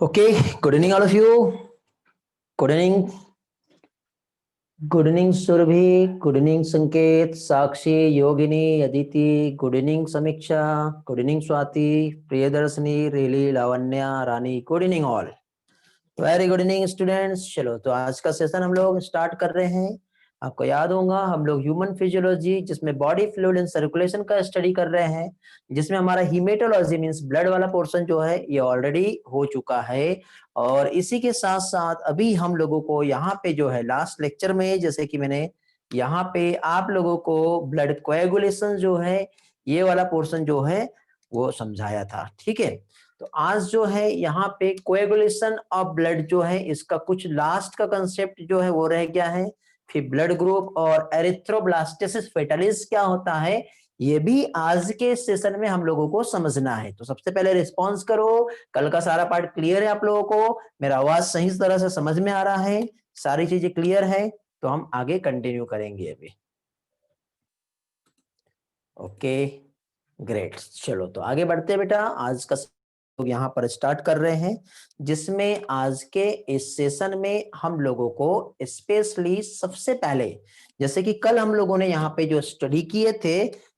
Okay, good evening, all of you. Good evening. Good evening, Surabhi. Good evening, Sanket, Sakshi, Yogini, Aditi. Good evening, Samiksha. Good evening, Swati, Priyadarshini, Really, Lavanya, Rani. Good evening, all. Very good evening students. चलो तो आज का session हम लोग start कर रहे हैं। आपको याद होगा हम लोग ह्यूमन फिजियोलॉजी जिसमें बॉडी फ्लूइड एंड सर्कुलेशन का स्टडी कर रहे हैं, जिसमें हमारा हीमेटोलॉजी मींस ब्लड वाला पोर्शन जो है ये ऑलरेडी हो चुका है। और इसी के साथ साथ अभी हम लोगों को यहाँ पे जो है लास्ट लेक्चर में जैसे कि मैंने यहाँ पे आप लोगों को ब्लड कोएगुलेशन जो है ये वाला पोर्शन जो है वो समझाया था। ठीक है, तो आज जो है यहाँ पे कोएगुलेशन ऑफ ब्लड जो है इसका कुछ लास्ट का कंसेप्ट जो है वो रह गया है। फिर ब्लड ग्रुप और एरिथ्रोब्लास्टिसिस फेटालिस क्या होता है ये भी आज के सेशन में हम लोगों को समझना है। तो सबसे पहले रिस्पॉन्स करो, कल का सारा पार्ट क्लियर है आप लोगों को? मेरा आवाज सही तरह से समझ में आ रहा है? सारी चीजें क्लियर है? तो हम आगे कंटिन्यू करेंगे अभी। ओके ग्रेट, चलो तो आगे बढ़ते हैं बेटा। आज का यहाँ पर स्टार्ट कर रहे हैं, जिसमें आज के इस सेशन में हम लोगों को स्पेशली सबसे पहले जैसे कि कल हम लोगों ने यहाँ पे जो स्टडी किए थे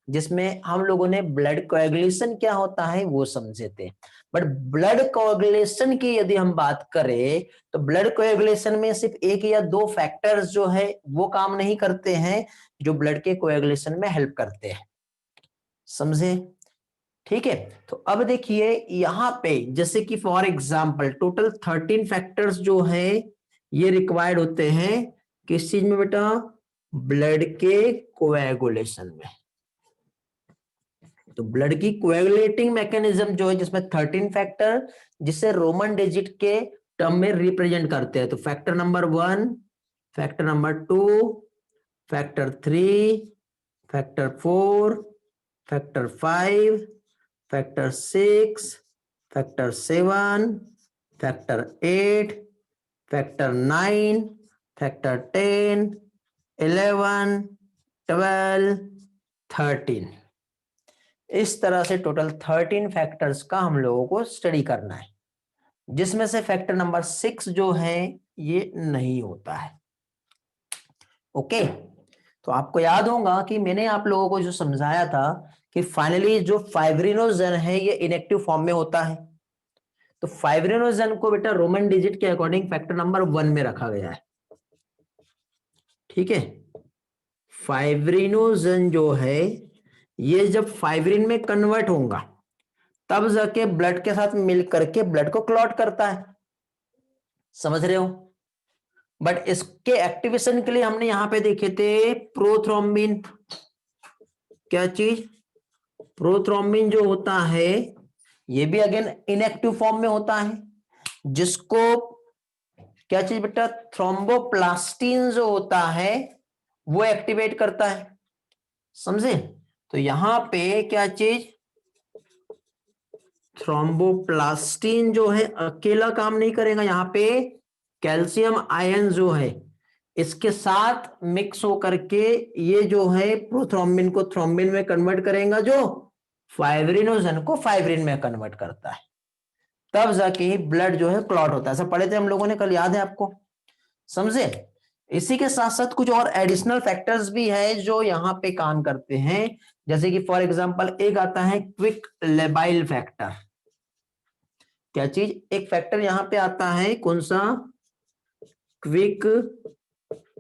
जिसमें हम लोगों ने ब्लड कोएगुलेशन क्या होता है वो समझे थे। बट ब्लड कोएगुलेशन की यदि हम बात करें तो ब्लड कोएगुलेशन में सिर्फ एक या दो फैक्टर्स जो है वो काम नहीं करते हैं जो ब्लड के कोएगुलेशन में हेल्प करते हैं, समझे? ठीक है, तो अब देखिए यहाँ पे जैसे कि फॉर एग्जांपल टोटल 13 फैक्टर्स जो है ये रिक्वायर्ड होते हैं किस चीज में बेटा? ब्लड के कोएगुलेशन में। तो ब्लड की कोएगुलेटिंग मैकेनिज्म जो है जिसमें 13 फैक्टर जिसे रोमन डिजिट के टर्म में रिप्रेजेंट करते हैं। तो factor number 1, factor number 2, factor 3, factor 4, factor 5, factor 6, factor 7, factor 8, factor 9, factor 10, 11, 12, 13। इस तरह से टोटल 13 फैक्टर्स का हम लोगों को स्टडी करना है, जिसमें से फैक्टर नंबर 6 जो है ये नहीं होता है। ओके, तो आपको याद होगा कि मैंने आप लोगों को जो समझाया था कि फाइनली जो फाइब्रिनोजन है ये इनएक्टिव फॉर्म में होता है। तो फाइब्रिनोजन को बेटा रोमन डिजिट के अकॉर्डिंग फैक्टर नंबर 1 में रखा गया है। ठीक है, फाइब्रिनोजन जो है ये जब फाइब्रिन में कन्वर्ट होगा तब जाके ब्लड के साथ मिल करके ब्लड को क्लॉट करता है, समझ रहे हो? बट इसके एक्टिवेशन के लिए हमने यहां पे देखे थे प्रोथ्रोम्बिन। क्या चीज? प्रोथ्रोम्बिन जो होता है ये भी अगेन इनएक्टिव फॉर्म में होता है, जिसको क्या चीज बेटा? थ्रोम्बोप्लास्टिन जो होता है वो एक्टिवेट करता है, समझे? तो यहां पे क्या चीज? थ्रोम्बोप्लास्टिन जो है अकेला काम नहीं करेगा, यहां पे कैल्शियम आयन जो है इसके साथ मिक्स होकर के ये जो है प्रोथ्रोम्बिन को थ्रोम्बिन में कन्वर्ट करेगा, जो फाइब्रिनोजन को फाइब्रिन में कन्वर्ट करता है, तब जाके ही ब्लड जो है क्लॉट होता है। ऐसा पढ़े थे हम लोगों ने कल, याद है आपको? समझे? इसी के साथ साथ कुछ और एडिशनल फैक्टर्स भी है जो यहाँ पे काम करते हैं, जैसे कि फॉर एग्जांपल एक आता है क्विक लेबाइल फैक्टर। क्या चीज? एक फैक्टर यहाँ पे आता है, कौन सा? Quick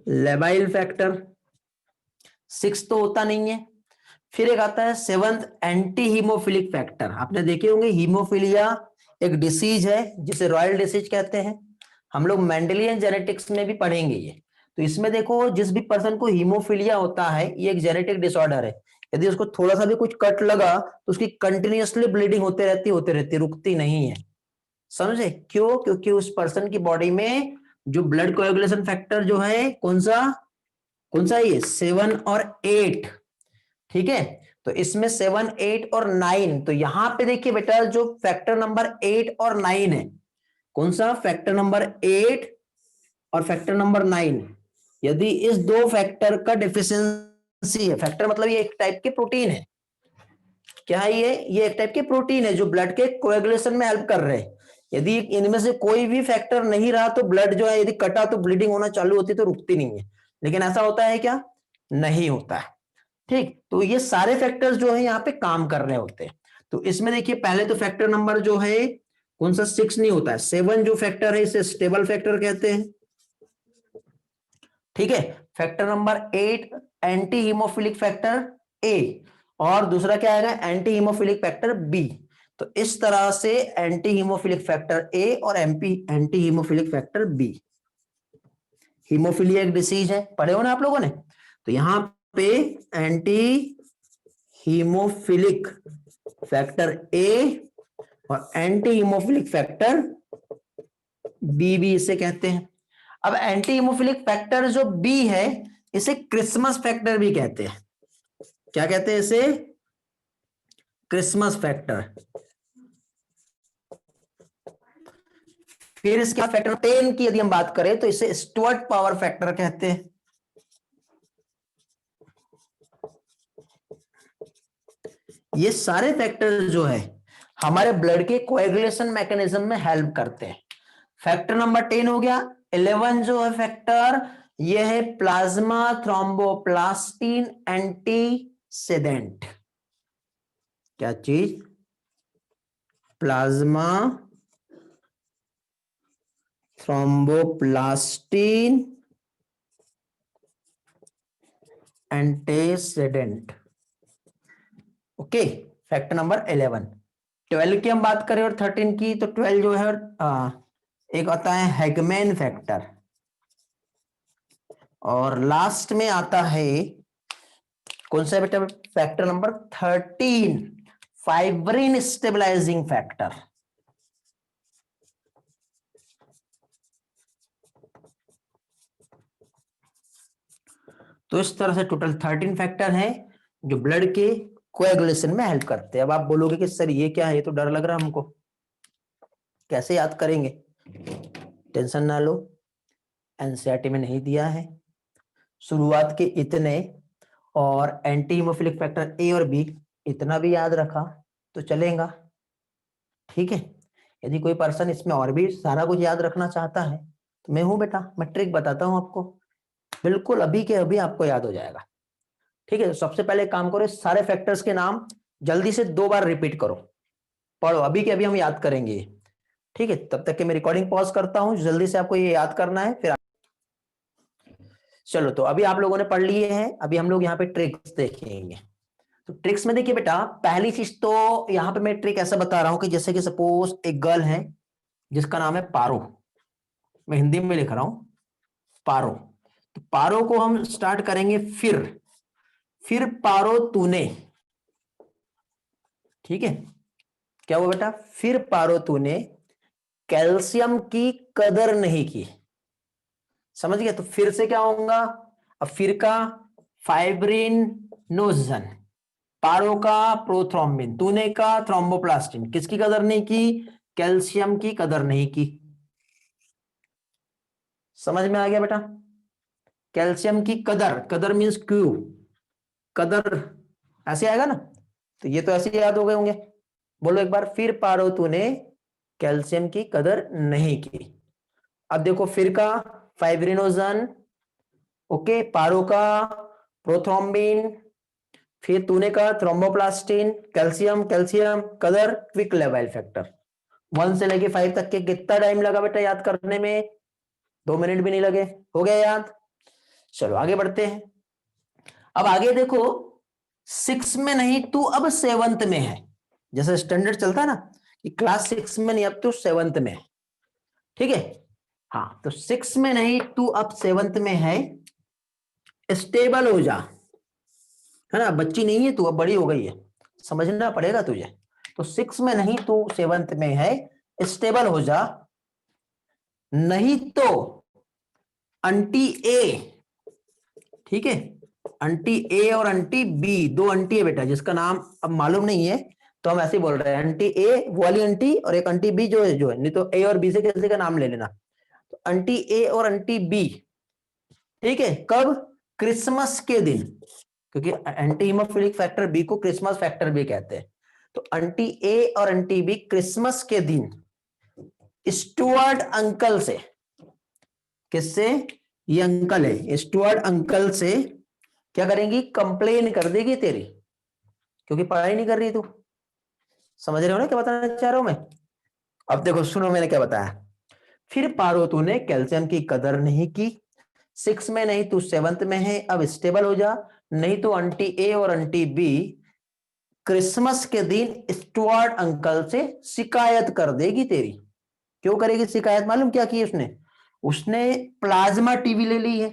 labile factor. 6 तो होता नहीं है। फिर एक आता है 7th एंटी हीमोफिलिक फैक्टर। आपने देखे होंगे हीमोफिलिया एक डिसीज है जिसे रॉयल डिसीज कहते हैं, हम लोग मेंडेलियन जेनेटिक्स में भी पढ़ेंगे ये। तो इसमें देखो जिस भी पर्सन को हीमोफिलिया होता है ये एक जेनेटिक डिसऑर्डर है, यदि उसको थोड़ा सा भी कुछ कट लगा तो उसकी कंटिन्यूअसली ब्लीडिंग होते रहती, रुकती नहीं है, समझे? क्यों? क्योंकि उस पर्सन की बॉडी में जो ब्लड कोएगुलेशन फैक्टर जो है कौन सा ये 7 और 8। ठीक है, तो इसमें 7, 8 और 9, तो यहां पे देखिए बेटा जो फैक्टर नंबर 8 और 9 है, कौन सा? फैक्टर नंबर 8 और फैक्टर नंबर 9। यदि इस दो फैक्टर का डेफिशिएंसी है, फैक्टर मतलब ये एक टाइप के प्रोटीन है। क्या है ये एक टाइप के प्रोटीन है जो ब्लड के कोएगुलेशन में हेल्प कर रहे हैं। यदि इनमें से कोई भी फैक्टर नहीं रहा तो ब्लड जो है यदि कटा तो ब्लीडिंग होना चालू होती तो रुकती नहीं है, लेकिन ऐसा होता है क्या? नहीं होता है। ठीक, तो ये सारे फैक्टर्स जो है यहाँ पे काम कर रहे होते हैं। तो इसमें देखिए पहले तो फैक्टर नंबर जो है कौन सा 6 नहीं होता है, 7 जो फैक्टर है इसे स्टेबल फैक्टर कहते हैं। ठीक है, factor number 8 anti haemophilic factor A, और दूसरा क्या आएगा एंटी हीमोफिलिक फैक्टर बी। तो इस तरह से एंटी हीमोफिलिक फैक्टर ए और anti haemophilic factor B. Haemophilia एक डिसीज है, पढ़े हो ना आप लोगों ने। तो यहां पे एंटी हीमोफिलिक फैक्टर ए और एंटी हीमोफिलिक फैक्टर बी भी इसे कहते हैं। अब एंटी हीमोफिलिक फैक्टर जो बी है इसे क्रिसमस फैक्टर भी कहते हैं। क्या कहते हैं इसे? Christmas factor. फिर इसके फैक्टर 10 की यदि हम बात करें तो इसे स्टुअर्ट पावर फैक्टर कहते हैं। ये सारे फैक्टर जो है हमारे ब्लड के कोएगुलेशन मैकेनिज्म में हेल्प करते हैं। फैक्टर नंबर 10 हो गया। 11 जो है फैक्टर ये है प्लाज्मा थ्रोम्बोप्लास्टिन एंटीसेडेंट। क्या चीज? Plasma thromboplastin antecedent. Okay, factor number 11। 12 की हम बात करें और 13 की, तो 12 जो है एक आता है हैगमैन फैक्टर, और लास्ट में आता है कौन सा बेटा? Factor number 13 fibrin stabilising factor. तो इस तरह से टोटल 13 फैक्टर हैं जो ब्लड के कोएगुलेशन में हेल्प करते हैं। अब आप बोलोगे कि सर ये क्या है, ये तो डर लग रहा है हमको, कैसे याद करेंगे? टेंशन ना लो, एनसीईआरटी में नहीं दिया है। शुरुआत के इतने और एंटी हीमोफिलिक फैक्टर ए और बी इतना भी याद रखा तो चलेगा। ठीक है, यदि कोई पर्सन इसमें और भी सारा कुछ याद रखना चाहता है तो मैं हूं बेटा, मैं ट्रिक बताता हूं आपको, बिल्कुल अभी के अभी आपको याद हो जाएगा। ठीक है, तो सबसे पहले काम करो, सारे फैक्टर्स के नाम जल्दी से 2 बार रिपीट करो, पढ़ो, अभी के अभी हम याद करेंगे। ठीक है, तब तक के मैं रिकॉर्डिंग पॉज करता हूं, जल्दी से आपको ये याद करना है। फिर चलो, तो अभी आप लोगों ने पढ़ लिए हैं, अभी हम लोग यहाँ पे ट्रिक्स देखेंगे। तो ट्रिक्स में देखिए बेटा, पहली चीज तो यहाँ पे मैं ट्रिक ऐसा बता रहा हूं कि जैसे कि सपोज एक गर्ल है जिसका नाम है पारो, मैं हिंदी में लिख रहा हूं पारो। तो पारो को हम स्टार्ट करेंगे फिर पारो तूने। ठीक है, क्या हुआ बेटा? फिर पारो तूने कैल्शियम की कदर नहीं की। समझ गया? तो फिर से क्या होगा? अब फिर का फाइब्रिनोजन, पारो का प्रोथ्रोम्बिन, तूने का थ्रोम्बोप्लास्टिन। किसकी कदर नहीं की? कैल्शियम की कदर नहीं की। समझ में आ गया बेटा? कैल्शियम की कदर, कदर मीन्स क्यू, कदर ऐसे आएगा ना, तो ये तो ऐसे याद हो गए होंगे। बोलो एक बार, फिर पारो तूने कैल्शियम की कदर नहीं की। अब देखो, फिर का फाइब्रिनोजन, ओके, पारो का प्रोथ्रोम्बिन, फिर तूने का थ्रोम्बोप्लास्टिन, कैल्शियम, कैल्शियम कदर, क्विक लेवाइल फैक्टर। 1 से लेके 5 तक के कितना टाइम लगा बेटा याद करने में? 2 मिनट भी नहीं लगे, हो गया याद। चलो आगे बढ़ते हैं। अब आगे देखो, 6 में नहीं तू अब 7th में है, जैसे स्टैंडर्ड चलता है ना कि क्लास 6 में नहीं अब तू 7th में है। ठीक है, हाँ, तो 6 में नहीं तू अब 7th में है, स्टेबल हो जा, है ना, बच्ची नहीं है तू, अब बड़ी हो गई है, समझना पड़ेगा तुझे। तो 6 में नहीं तू 7th में है, स्टेबल हो जा, नहीं तो अंटी ए। ठीक है, अंटी ए और अंटी बी, 2 अंटी है बेटा जिसका नाम अब मालूम नहीं है, तो हम ऐसे ही बोल रहे हैं, अंटी ए वो वाली अंटी और एक अंटी बी जो है, नहीं तो ए और बी से किसी का नाम ले लेना। तो अंटी ए और अंटी बी, ठीक है, कब? क्रिसमस के दिन, क्योंकि एंटी हीमोफिलिक फैक्टर बी को क्रिसमस फैक्टर भी कहते हैं। तो एंटी ए और एंटी बी क्रिसमस के दिन स्टुअर्ट अंकल से, किससे, ये अंकल है, स्टुअर्ट अंकल से क्या करेंगी, कंप्लेन कर देगी तेरी, क्योंकि पढ़ाई नहीं कर रही तू। समझ रहे हो ना क्या बताना चाह रहा हूं मैं। अब देखो सुनो मैंने क्या बताया। फिर पारो तूने कैल्शियम की कदर नहीं की, 6 में नहीं तू 7th में है, अब स्टेबल हो जा, नहीं तो आंटी ए और आंटी बी क्रिसमस के दिन स्टुअर्ट अंकल से शिकायत कर देगी तेरी। क्यों करेगी शिकायत, मालूम क्या की उसने, उसने प्लाज्मा टीवी ले ली है।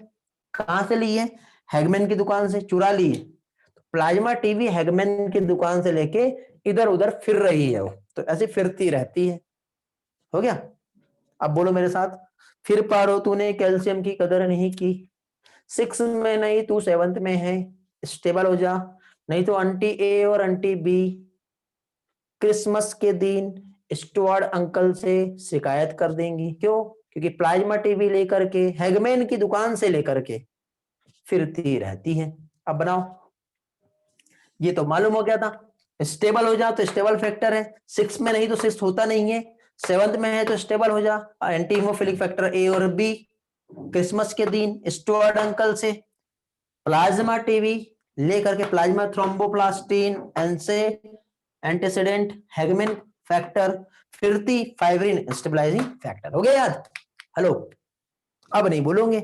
कहां से ली है, हैगमैन की दुकान से चुरा ली है। प्लाज्मा टीवी हैगमैन की दुकान से लेके इधर उधर फिर रही है वो, तो ऐसे फिरती रहती है। हो गया। अब बोलो मेरे साथ, फिर पारो तूने कैल्शियम की कदर नहीं की, 6 में नहीं तू 7th में है, स्टेबल हो जा, नहीं तो आंटी ए और आंटी बी क्रिसमस के दिन स्टुअर्ट अंकल से शिकायत कर देंगी। क्यों, क्योंकि प्लाज्मा टीवी लेकर के हैगमैन की दुकान से लेकर के फिरती रहती है। अब बनाओ, ये तो मालूम हो गया था। स्टेबल हो जा तो स्टेबल फैक्टर है, 6 में नहीं तो 6 होता नहीं है, 7th में है तो स्टेबल हो जा, एंटी हीमोफिलिक फैक्टर ए और बी क्रिसमस के दिन स्टुअर्ट अंकल से प्लाज्मा टीवी लेकर के प्लाज्मा थ्रोम्बोप्लास्टिन एनसे एंटीसीडेंट हैगमैन फैक्टर फिरती फाइब्रिन स्टेबलाइजिंग फैक्टर। हो गया याद, हेलो, अब नहीं बोलोगे,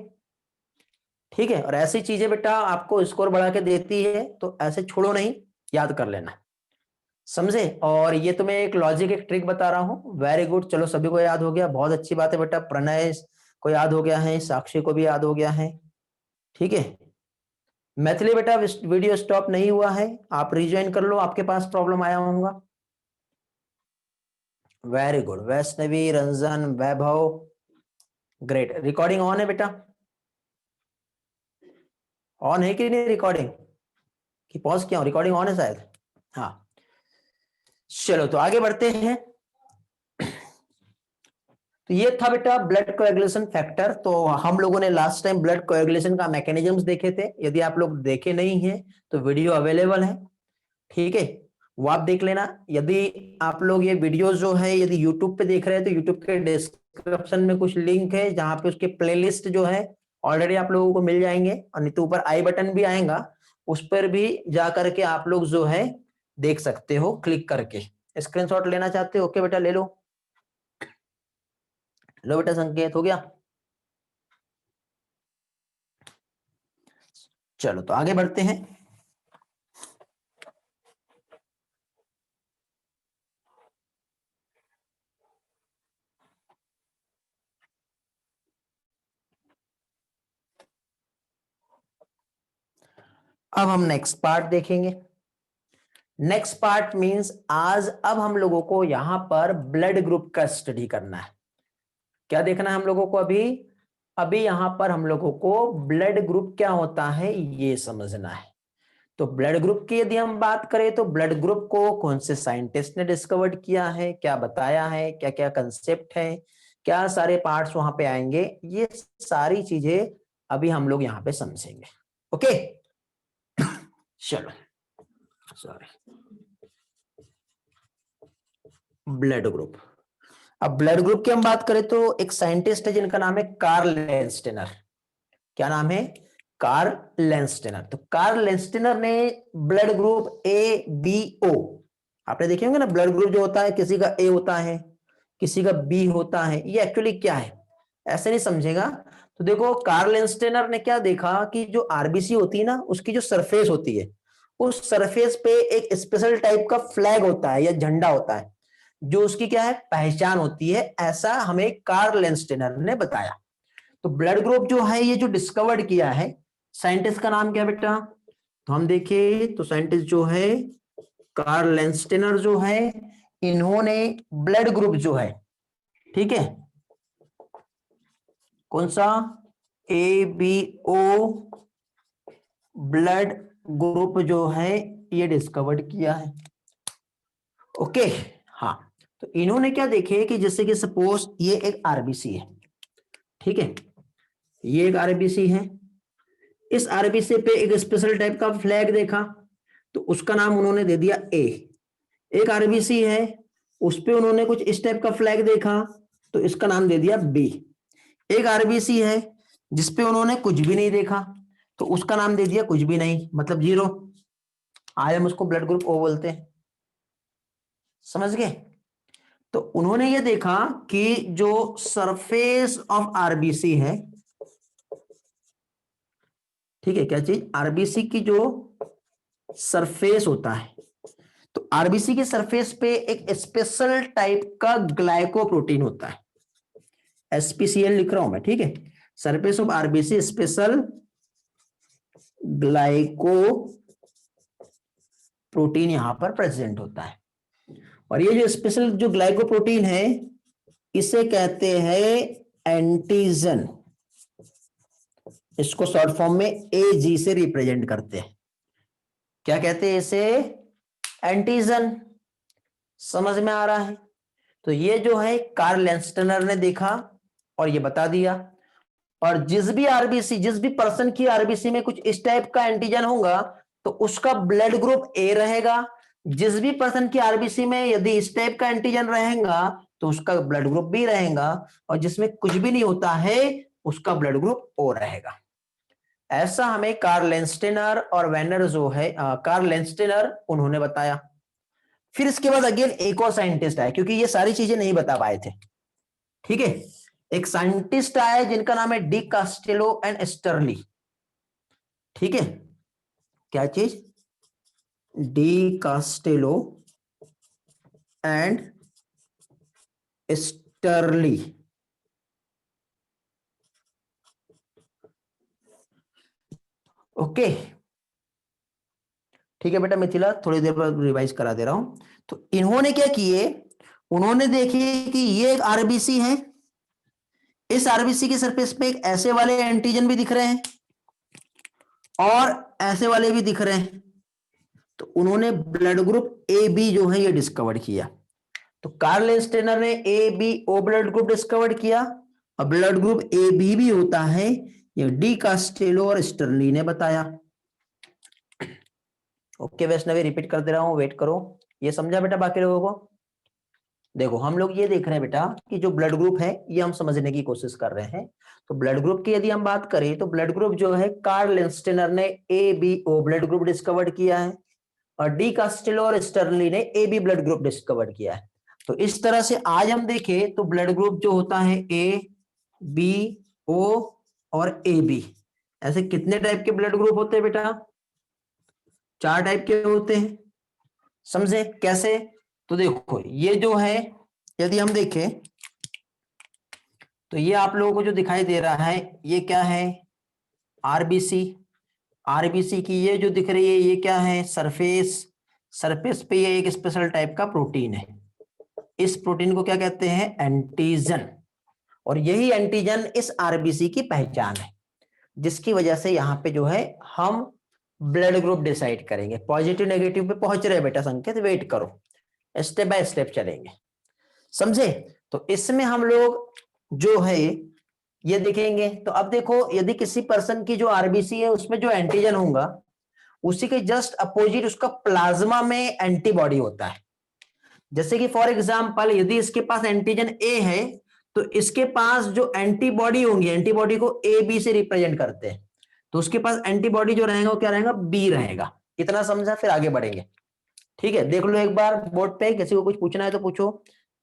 ठीक है। और ऐसी चीजें बेटा आपको स्कोर बढ़ा के देती है, तो ऐसे छोड़ो नहीं, याद कर लेना, समझे। और ये तो मैं एक लॉजिक एक ट्रिक बता रहा हूं। वेरी गुड, चलो सभी को याद हो गया, बहुत अच्छी बात है बेटा। प्रणय को याद हो गया है, साक्षी को भी याद हो गया है, ठीक है। मैथिली बेटा वीडियो स्टॉप नहीं हुआ है, आप रिज्वाइन कर लो, आपके पास प्रॉब्लम आया होगा। Very good, Vaishnavi, Ranjan, Vaibhav, great. Recording on है बेटा, ऑन है कि नहीं रिकॉर्डिंग, कि पॉज किया, रिकॉर्डिंग ऑन है शायद, हाँ। चलो तो आगे बढ़ते हैं। तो ये था बेटा ब्लड कोएगुलेशन फैक्टर। तो हम लोगों ने लास्ट टाइम ब्लड कोएगुलेशन का मैकेनिज्म्स देखे थे, यदि आप लोग देखे नहीं हैं तो वीडियो अवेलेबल है, ठीक है, वो आप देख लेना। यदि आप लोग ये वीडियो जो है यदि यूट्यूब पे देख रहे हैं तो यूट्यूब के डिस्क्रिप्शन में कुछ लिंक है जहां पे उसके प्लेलिस्ट जो है ऑलरेडी आप लोगों को मिल जाएंगे, और नहीं तो ऊपर आई बटन भी आएगा, उस पर भी जा करके आप लोग जो है देख सकते हो क्लिक करके। स्क्रीनशॉट लेना चाहते हो, ओके बेटा ले लो, लो बेटा संकेत हो गया। चलो तो आगे बढ़ते हैं। अब हम नेक्स्ट पार्ट देखेंगे। नेक्स्ट पार्ट मींस आज अब हम लोगों को यहां पर ब्लड ग्रुप का स्टडी करना है। क्या देखना है हम लोगों को, अभी अभी यहां पर हम लोगों को ब्लड ग्रुप क्या होता है ये समझना है। तो ब्लड ग्रुप की यदि हम बात करें तो ब्लड ग्रुप को कौन से साइंटिस्ट ने डिस्कवर्ड किया है, क्या बताया है, क्या क्या कंसेप्ट है, क्या सारे पार्ट्स वहां पे आएंगे, ये सारी चीजें अभी हम लोग यहां पे समझेंगे। ओके चलो, सॉरी, ब्लड ग्रुप। अब ब्लड ग्रुप की हम बात करें तो एक साइंटिस्ट है जिनका नाम है कार्ल लेंस्टेनर। क्या नाम है, कार्ल लेंस्टेनर। तो कार्ल लेंस्टेनर ने blood group A B O, आपने देखे होंगे ना, ब्लड ग्रुप जो होता है किसी का ए होता है किसी का बी होता है, ये एक्चुअली क्या है ऐसे नहीं समझेगा। तो देखो कार्ल लेंस्टेनर ने क्या देखा कि जो आरबीसी होती है ना उसकी जो सरफेस होती है, उस सरफेस पे एक स्पेशल टाइप का फ्लैग होता है या झंडा होता है जो उसकी क्या है पहचान होती है, ऐसा हमें कार्ल लेंस्टेनर ने बताया। तो ब्लड ग्रुप जो है ये जो डिस्कवर्ड किया है, साइंटिस्ट का नाम क्या बेटा, तो हम देखिए तो साइंटिस्ट जो है कार्ल लेंस्टेनर जो है, इन्होंने ब्लड ग्रुप जो है, ठीक है, कौन सा A B O blood group जो है ये डिस्कवर्ड किया है। ओके हाँ, तो इन्होंने क्या देखे कि जैसे कि सपोज ये एक आरबीसी है, ठीक है, ये एक आरबीसी है, इस आरबीसी पे एक स्पेशल टाइप का फ्लैग देखा तो उसका नाम उन्होंने दे दिया ए। एक आरबीसी है उस पे उन्होंने कुछ इस टाइप का फ्लैग देखा तो इसका नाम दे दिया बी। एक आरबीसी है जिसपे उन्होंने कुछ भी नहीं देखा, तो उसका नाम दे दिया कुछ भी नहीं, मतलब 0। आज हम उसको ब्लड ग्रुप ओ बोलते हैं, समझ गए। तो उन्होंने ये देखा कि जो सरफेस ऑफ आरबीसी है, ठीक है, क्या चीज, आरबीसी की जो सरफेस होता है, तो आरबीसी के सरफेस पे एक स्पेशल टाइप का ग्लाइकोप्रोटीन होता है, एसपीसीएल लिख रहा हूं मैं, ठीक है। Surface of RBC special glyco protein यहां पर प्रेजेंट होता है। और ये जो स्पेशल जो ग्लाइकोप्रोटीन है इसे कहते हैं एंटीजन। इसको शॉर्ट फॉर्म में एजी से रिप्रेजेंट करते हैं। क्या कहते हैं इसे, एंटीजन। समझ में आ रहा है। तो ये जो है कार्ल लैंस्टनर ने देखा और ये बता दिया। और जिस भी आरबीसी, जिस भी पर्सन की आरबीसी में कुछ इस टाइप का एंटीजन होगा तो उसका ब्लड ग्रुप ए रहेगा। जिस भी पर्सन की आरबीसी में यदि इस टाइप का एंटीजन रहेगा तो उसका ब्लड ग्रुप बी रहेगा, और जिसमें कुछ भी नहीं होता है उसका ब्लड ग्रुप ओ रहेगा। ऐसा हमें कार्ल लैंस्टेनर और वेनर जो है, कार्ल लैंस्टेनर उन्होंने बताया। फिर इसके बाद अगेन एक और साइंटिस्ट आए, क्योंकि ये सारी चीजें नहीं बता पाए थे, ठीक है। एक साइंटिस्ट आए जिनका नाम है डी कास्टेलो एंड स्टर्ली, ठीक है। क्या चीज, डी कास्टेलो एंड स्टर्ली। ओके, ठीक है बेटा, मिथिला थोड़ी देर बाद रिवाइज करा दे रहा हूं। तो इन्होंने क्या किए, उन्होंने देखिए कि ये एक आरबीसी है, इस आरबीसी की सरफेस पे एक ऐसे वाले एंटीजन भी दिख रहे हैं और ऐसे वाले भी दिख रहे हैं। तो उन्होंने ब्लड ग्रुप ए बी जो है ये डिस्कवर किया। तो कार्ल लैंस्टेनर ने A B O blood group discover किया, और ब्लड ग्रुप ए बी भी होता है, ये डी कास्टेलो और स्टर्ली ने बताया। ओके वैष्णवी, रिपीट कर दे रहा हूं, वेट करो। ये समझा बेटा बाकी लोगों को? देखो हम लोग ये देख रहे हैं बेटा कि जो ब्लड ग्रुप है ये हम समझने की कोशिश कर रहे हैं। तो ब्लड ग्रुप की यदि हम बात करें तो ब्लड ग्रुप जो है कार्ल लैंस्टेनर ने A B O blood group discover किया है, और डी कास्टेलो और स्टर्ली ने A B blood group discover किया है। तो इस तरह से आज हम देखें तो ब्लड ग्रुप जो होता है ए बी ओ और ए बी, ऐसे कितने टाइप के ब्लड ग्रुप होते हैं बेटा? 4 टाइप के होते हैं। समझे कैसे? तो देखो ये जो है यदि हम देखें तो ये आप लोगों को जो दिखाई दे रहा है ये क्या है, आरबीसी। आरबीसी की ये जो दिख रही है ये क्या है, सरफेस। सरफेस पे ये एक स्पेशल टाइप का प्रोटीन है, इस प्रोटीन को क्या कहते हैं, एंटीजन। और यही एंटीजन इस आरबीसी की पहचान है, जिसकी वजह से यहाँ पे जो है हम ब्लड ग्रुप डिसाइड करेंगे। पॉजिटिव नेगेटिव पे पहुंच रहे बेटा संकेत, वेट करो, स्टेप बाय स्टेप चलेंगे, समझे। तो इसमें हम लोग जो है ये देखेंगे। तो अब देखो यदि किसी पर्सन की जो आरबीसी है उसमें जो एंटीजन होगा उसी के जस्ट अपोजिट उसका प्लाज्मा में एंटीबॉडी होता है। जैसे कि फॉर एग्जांपल यदि इसके पास एंटीजन ए है तो इसके पास जो एंटीबॉडी होंगी, एंटीबॉडी को ए बी से रिप्रेजेंट करते हैं, तो उसके पास एंटीबॉडी जो रहेगा वो क्या रहेगा, बी रहेगा। इतना समझा, फिर आगे बढ़ेंगे। ठीक है, देख लो एक बार बोर्ड पे, किसी को कुछ पूछना है तो पूछो,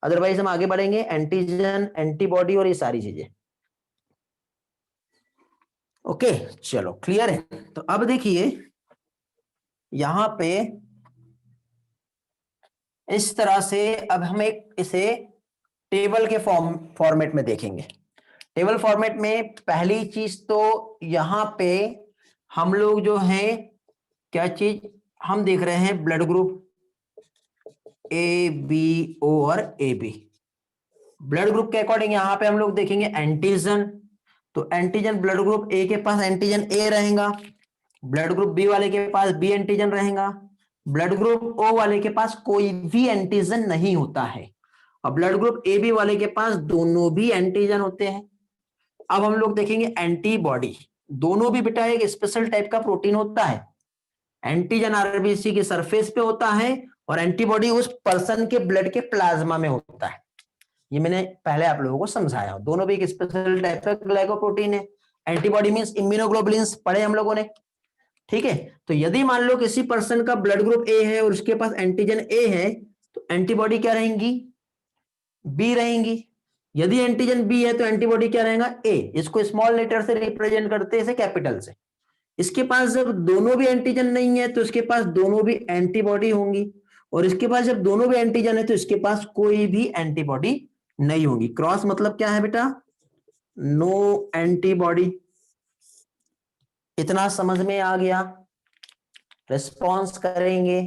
अदरवाइज हम आगे बढ़ेंगे। एंटीजन, एंटीबॉडी और ये सारी चीजें। ओके चलो क्लियर है। तो अब देखिए यहां पे इस तरह से अब हम एक इसे टेबल के फॉर्मेट में देखेंगे। टेबल फॉर्मेट में पहली चीज तो यहां पे हम लोग जो है क्या चीज हम देख रहे हैं, blood group A B O और ए बी। ब्लड ग्रुप के अकॉर्डिंग यहां पे हम लोग देखेंगे एंटीजन। तो एंटीजन ब्लड ग्रुप ए के पास एंटीजन ए रहेगा, ब्लड ग्रुप बी वाले के पास बी एंटीजन रहेगा, ब्लड ग्रुप ओ वाले के पास कोई भी एंटीजन नहीं होता है, और ब्लड ग्रुप ए बी वाले के पास दोनों भी एंटीजन होते हैं। अब हम लोग देखेंगे एंटीबॉडी। दोनों भी बेटा एक स्पेशल टाइप का प्रोटीन होता है, एंटीजन आरबीसी के सरफेस पे होता है और एंटीबॉडी उस पर्सन के ब्लड के प्लाज्मा में होता है। ये मैंने पहले आप लोगों को समझाया, दोनों भी एक स्पेशल टाइप का ग्लाइकोप्रोटीन है। एंटीबॉडी मींस इम्यूनोग्लोबुलिन्स पढ़े हम लोगों ने, ठीक है। तो यदि मान लो किसी पर्सन का ब्लड ग्रुप ए है और उसके पास एंटीजन ए है, तो एंटीबॉडी क्या रहेंगी, बी रहेंगी। यदि एंटीजन बी है तो एंटीबॉडी क्या रहेगा, ए। इसको स्मॉल लेटर से रिप्रेजेंट करते हैं, इसे कैपिटल से। इसके पास जब दोनों भी एंटीजन नहीं है तो इसके पास दोनों भी एंटीबॉडी होंगी, और इसके पास जब दोनों भी एंटीजन है तो इसके पास कोई भी एंटीबॉडी नहीं होगी। क्रॉस मतलब क्या है बेटा, नो एंटीबॉडी। इतना समझ में आ गया, रिस्पॉन्स करेंगे।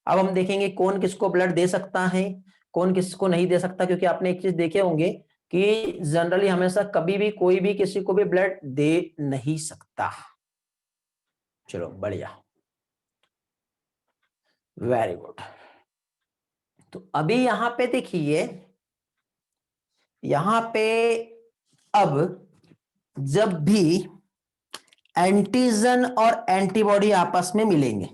अब हम देखेंगे कौन किसको ब्लड दे सकता है, कौन किसको नहीं दे सकता, क्योंकि आपने एक चीज देखे होंगे कि जनरली हमेशा कभी भी कोई भी किसी को भी ब्लड दे नहीं सकता। चलो बढ़िया, वेरी गुड। तो अभी यहां पे देखिए, यहां पे अब जब भी एंटीजन और एंटीबॉडी आपस में मिलेंगे,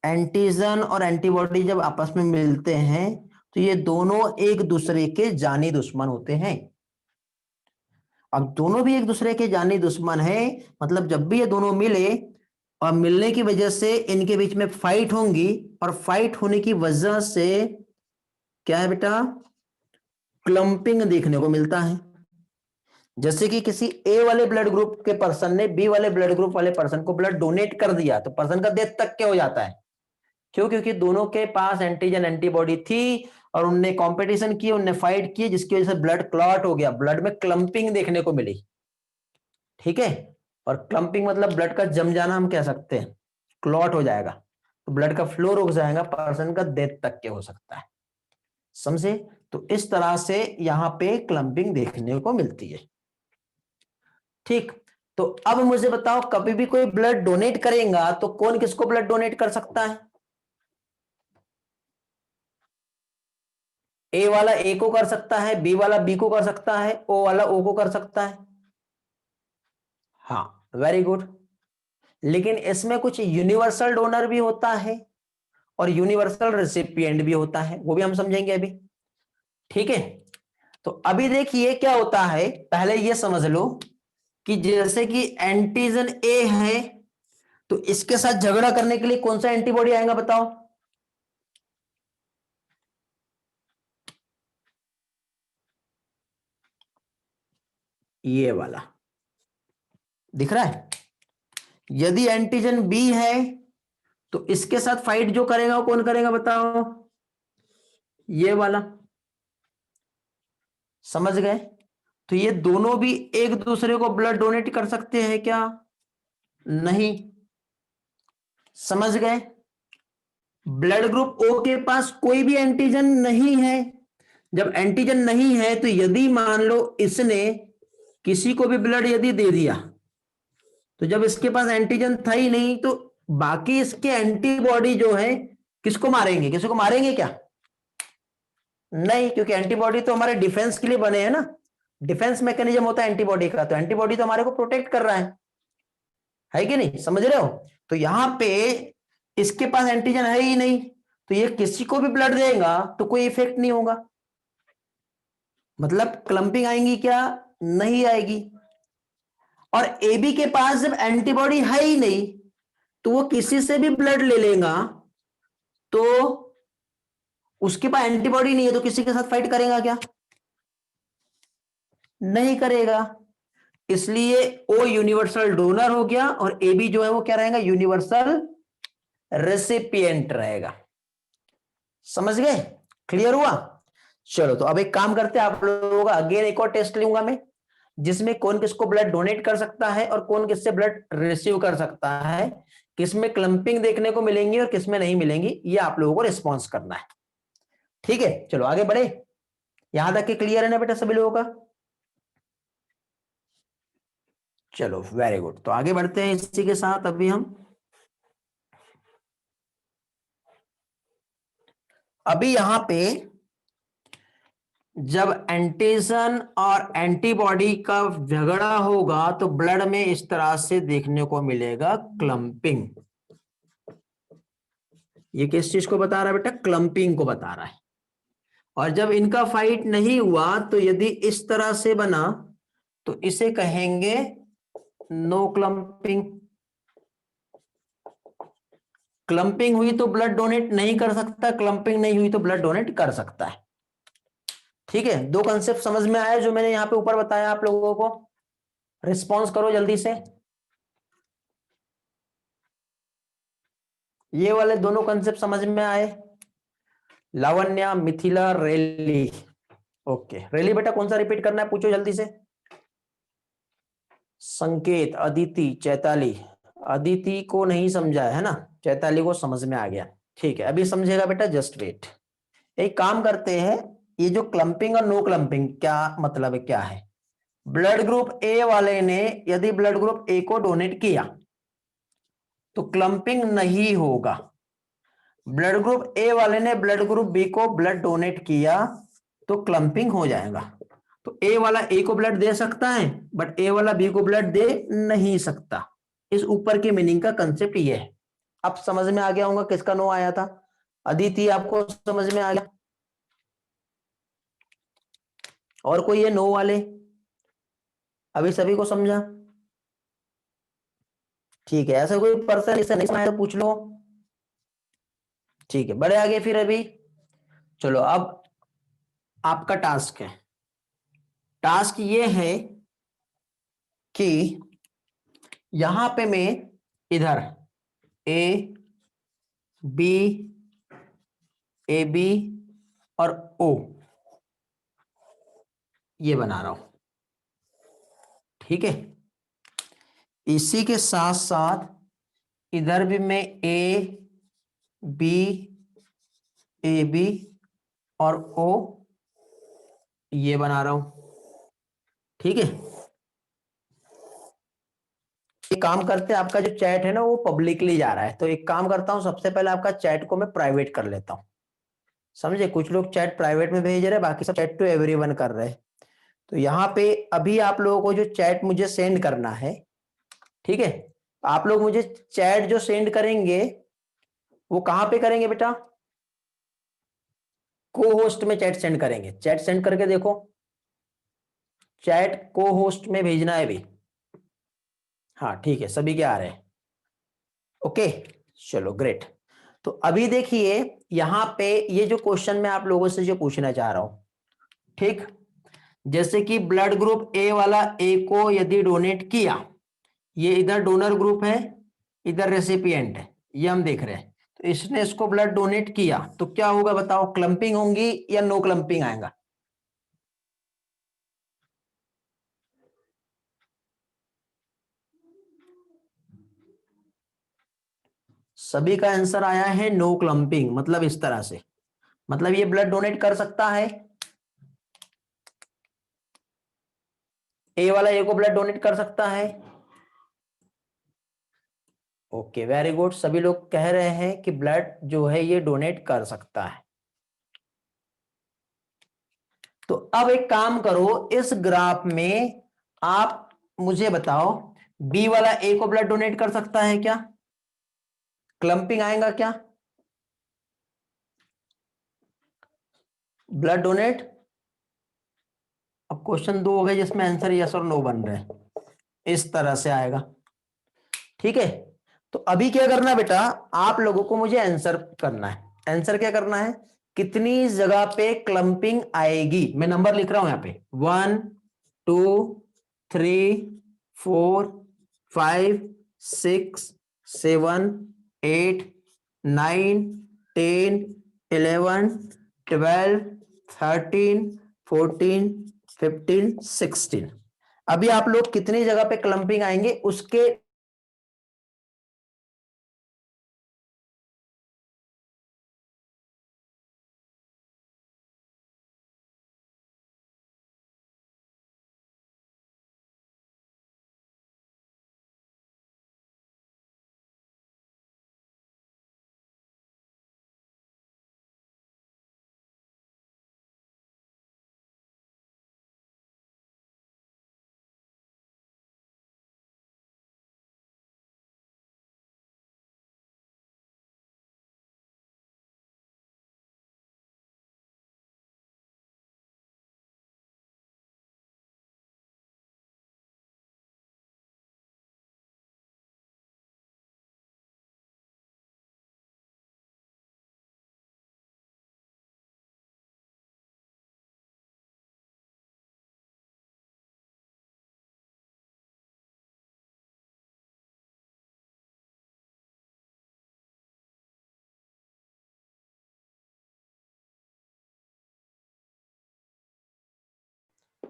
एंटीजन और एंटीबॉडी जब आपस में मिलते हैं तो ये दोनों एक दूसरे के जानी दुश्मन होते हैं। अब दोनों भी एक दूसरे के जानी दुश्मन है, मतलब जब भी ये दोनों मिले और मिलने की वजह से इनके बीच में फाइट होंगी, और फाइट होने की वजह से क्या है बेटा, क्लंपिंग देखने को मिलता है। जैसे कि किसी ए वाले ब्लड ग्रुप के पर्सन ने बी वाले ब्लड ग्रुप वाले पर्सन को ब्लड डोनेट कर दिया, तो पर्सन का डेथ तक क्या हो जाता है, क्यों, क्योंकि दोनों के पास एंटीजन एंटीबॉडी थी और उनने कंपटीशन की, उनने फाइट की, जिसकी वजह से ब्लड क्लॉट हो गया, ब्लड में क्लंपिंग देखने को मिली, ठीक है। और क्लंपिंग मतलब ब्लड का जम जाना हम कह सकते हैं, क्लॉट हो जाएगा, तो ब्लड का फ्लो रुक जाएगा, पर्सन का डेथ तक के हो सकता है, समझे। तो इस तरह से यहां पे क्लंपिंग देखने को मिलती है, ठीक। तो अब मुझे बताओ, कभी भी कोई ब्लड डोनेट करेगा तो कौन किसको ब्लड डोनेट कर सकता है, ए वाला ए को कर सकता है, बी वाला बी को कर सकता है, ओ वाला ओ को कर सकता है। हाँ, वेरी गुड। लेकिन इसमें कुछ यूनिवर्सल डोनर भी होता है और यूनिवर्सल रेसिपिएंट भी होता है, वो भी हम समझेंगे अभी, ठीक है। तो अभी देखिए क्या होता है, पहले ये समझ लो कि जैसे कि एंटीजन ए है, तो इसके साथ झगड़ा करने के लिए कौन सा एंटीबॉडी आएगा बताओ, ये वाला दिख रहा है। यदि एंटीजन बी है तो इसके साथ फाइट जो करेगा वो कौन करेगा बताओ, ये वाला, समझ गए। तो ये दोनों भी एक दूसरे को ब्लड डोनेट कर सकते हैं क्या, नहीं, समझ गए। ब्लड ग्रुप ओ के पास कोई भी एंटीजन नहीं है, जब एंटीजन नहीं है तो यदि मान लो इसने किसी को भी ब्लड यदि दे दिया, तो जब इसके पास एंटीजन था ही नहीं तो बाकी इसके एंटीबॉडी जो है किसको मारेंगे, किसी को मारेंगे क्या, नहीं, क्योंकि एंटीबॉडी तो हमारे डिफेंस के लिए बने हैं ना, डिफेंस मैकेनिज्म होता है एंटीबॉडी का, तो एंटीबॉडी तो हमारे को प्रोटेक्ट कर रहा है कि नहीं, समझ रहे हो। तो यहां पे इसके पास एंटीजन है ही नहीं, तो ये किसी को भी ब्लड देगा तो कोई इफेक्ट नहीं होगा, मतलब क्लंपिंग आएंगी क्या, नहीं आएगी। और एबी के पास जब एंटीबॉडी है ही नहीं तो वो किसी से भी ब्लड ले लेगा, तो उसके पास एंटीबॉडी नहीं है तो किसी के साथ फाइट करेगा क्या, नहीं करेगा। इसलिए ओ यूनिवर्सल डोनर हो गया और ए बी जो है वो क्या रहेगा, यूनिवर्सल रेसिपिएंट रहेगा, समझ गए, क्लियर हुआ। चलो तो अब एक काम करते हैं, आप लोगों का अगेन एक और टेस्ट लूंगा मैं, जिसमें कौन किसको ब्लड डोनेट कर सकता है और कौन किससे ब्लड रिसीव कर सकता है, किसमें क्लंपिंग देखने को मिलेंगी और किसमें नहीं मिलेंगी, ये आप लोगों को रिस्पॉन्स करना है, ठीक है। चलो आगे बढ़े, यहां तक के क्लियर है ना बेटा सभी लोगों का, चलो वेरी गुड। तो आगे बढ़ते हैं इसी के साथ, अभी हम अभी यहां पे जब एंटीजन और एंटीबॉडी का झगड़ा होगा तो ब्लड में इस तरह से देखने को मिलेगा क्लंपिंग। ये किस चीज को बता रहा है बेटा, क्लंपिंग को बता रहा है। और जब इनका फाइट नहीं हुआ तो यदि इस तरह से बना तो इसे कहेंगे नो क्लम्पिंग। क्लम्पिंग हुई तो ब्लड डोनेट नहीं कर सकता, क्लम्पिंग नहीं हुई तो ब्लड डोनेट कर सकता है। ठीक है, दो कंसेप्ट समझ में आया जो मैंने यहां पे ऊपर बताया आप लोगों को। रिस्पॉन्स करो जल्दी से। ये वाले दोनों कंसेप्ट समझ में आए? लावण्या, मिथिला, रेली। ओके, रेली बेटा कौन सा रिपीट करना है पूछो जल्दी से। संकेत, अदिति, चैताली। अदिति को नहीं समझा है ना, चैताली को समझ में आ गया। ठीक है, अभी समझेगा बेटा, जस्ट वेट। एक काम करते हैं, ये जो क्लम्पिंग और नो क्लम्पिंग क्या मतलब है, क्या है? ब्लड ग्रुप ए वाले ने यदि ब्लड ग्रुप ए को डोनेट किया तो क्लम्पिंग नहीं होगा। ब्लड ग्रुप ए वाले ने ब्लड ग्रुप बी को ब्लड डोनेट किया तो क्लम्पिंग हो जाएगा। तो ए वाला ए को ब्लड दे सकता है बट ए वाला बी को ब्लड दे नहीं सकता। इस ऊपर की मीनिंग का कंसेप्ट ये है। अब समझ में आ गया होगा किसका नो आया था। अदिति आपको समझ में आ गया? और कोई है नो वाले? अभी सभी को समझा? ठीक है, ऐसा कोई पर्सन इसे नहीं समझा तो पूछ लो। ठीक है, बड़े आगे फिर अभी। चलो अब आपका टास्क है। टास्क ये है कि यहां पे मैं इधर ए बी, ए बी और ओ ये बना रहा हूं। ठीक है, इसी के साथ साथ इधर भी मैं ए बी, ए बी और ओ ये बना रहा हूं। ठीक है, एक काम करते हैं, आपका जो चैट है ना वो पब्लिकली जा रहा है, तो एक काम करता हूं, सबसे पहले आपका चैट को मैं प्राइवेट कर लेता हूं। समझे? कुछ लोग चैट प्राइवेट में भेज रहे हैं, बाकी सब चैट टू एवरीवन कर रहे हैं। तो यहाँ पे अभी आप लोगों को जो चैट मुझे सेंड करना है, ठीक है, आप लोग मुझे चैट जो सेंड करेंगे वो कहां पे करेंगे बेटा? को होस्ट में चैट सेंड करेंगे। चैट सेंड करके देखो, चैट को होस्ट में भेजना है अभी। हाँ ठीक है, सभी के आ रहे हैं। ओके, चलो ग्रेट। तो अभी देखिए यहां पे ये जो क्वेश्चन मैं आप लोगों से जो पूछना चाह रहा हूं, ठीक, जैसे कि ब्लड ग्रुप ए वाला ए को यदि डोनेट किया, ये इधर डोनर ग्रुप है, इधर रेसिपिएंट है, ये हम देख रहे हैं। तो इसने इसको ब्लड डोनेट किया तो क्या होगा बताओ? क्लम्पिंग होंगी या नो क्लम्पिंग आएगा? सभी का आंसर आया है नो क्लम्पिंग, मतलब इस तरह से, मतलब ये ब्लड डोनेट कर सकता है। ए वाला ए को ब्लड डोनेट कर सकता है। ओके, वेरी गुड, सभी लोग कह रहे हैं कि ब्लड जो है ये डोनेट कर सकता है। तो अब एक काम करो, इस ग्राफ में आप मुझे बताओ, बी वाला ए को ब्लड डोनेट कर सकता है क्या? क्लम्पिंग आएगा क्या? Blood donate. अब क्वेश्चन दो हो गए जिसमें आंसर यस और नो बन रहे हैं, इस तरह से आएगा। ठीक है, तो अभी क्या करना है बेटा, आप लोगों को मुझे आंसर करना है। आंसर क्या करना है? कितनी जगह पे क्लम्पिंग आएगी? मैं नंबर लिख रहा हूं यहां पे, 1 2 3 4 5 6 7 8 9 10 11 12 13 14 15 16। अभी आप लोग कितनी जगह पे क्लम्पिंग आएंगे उसके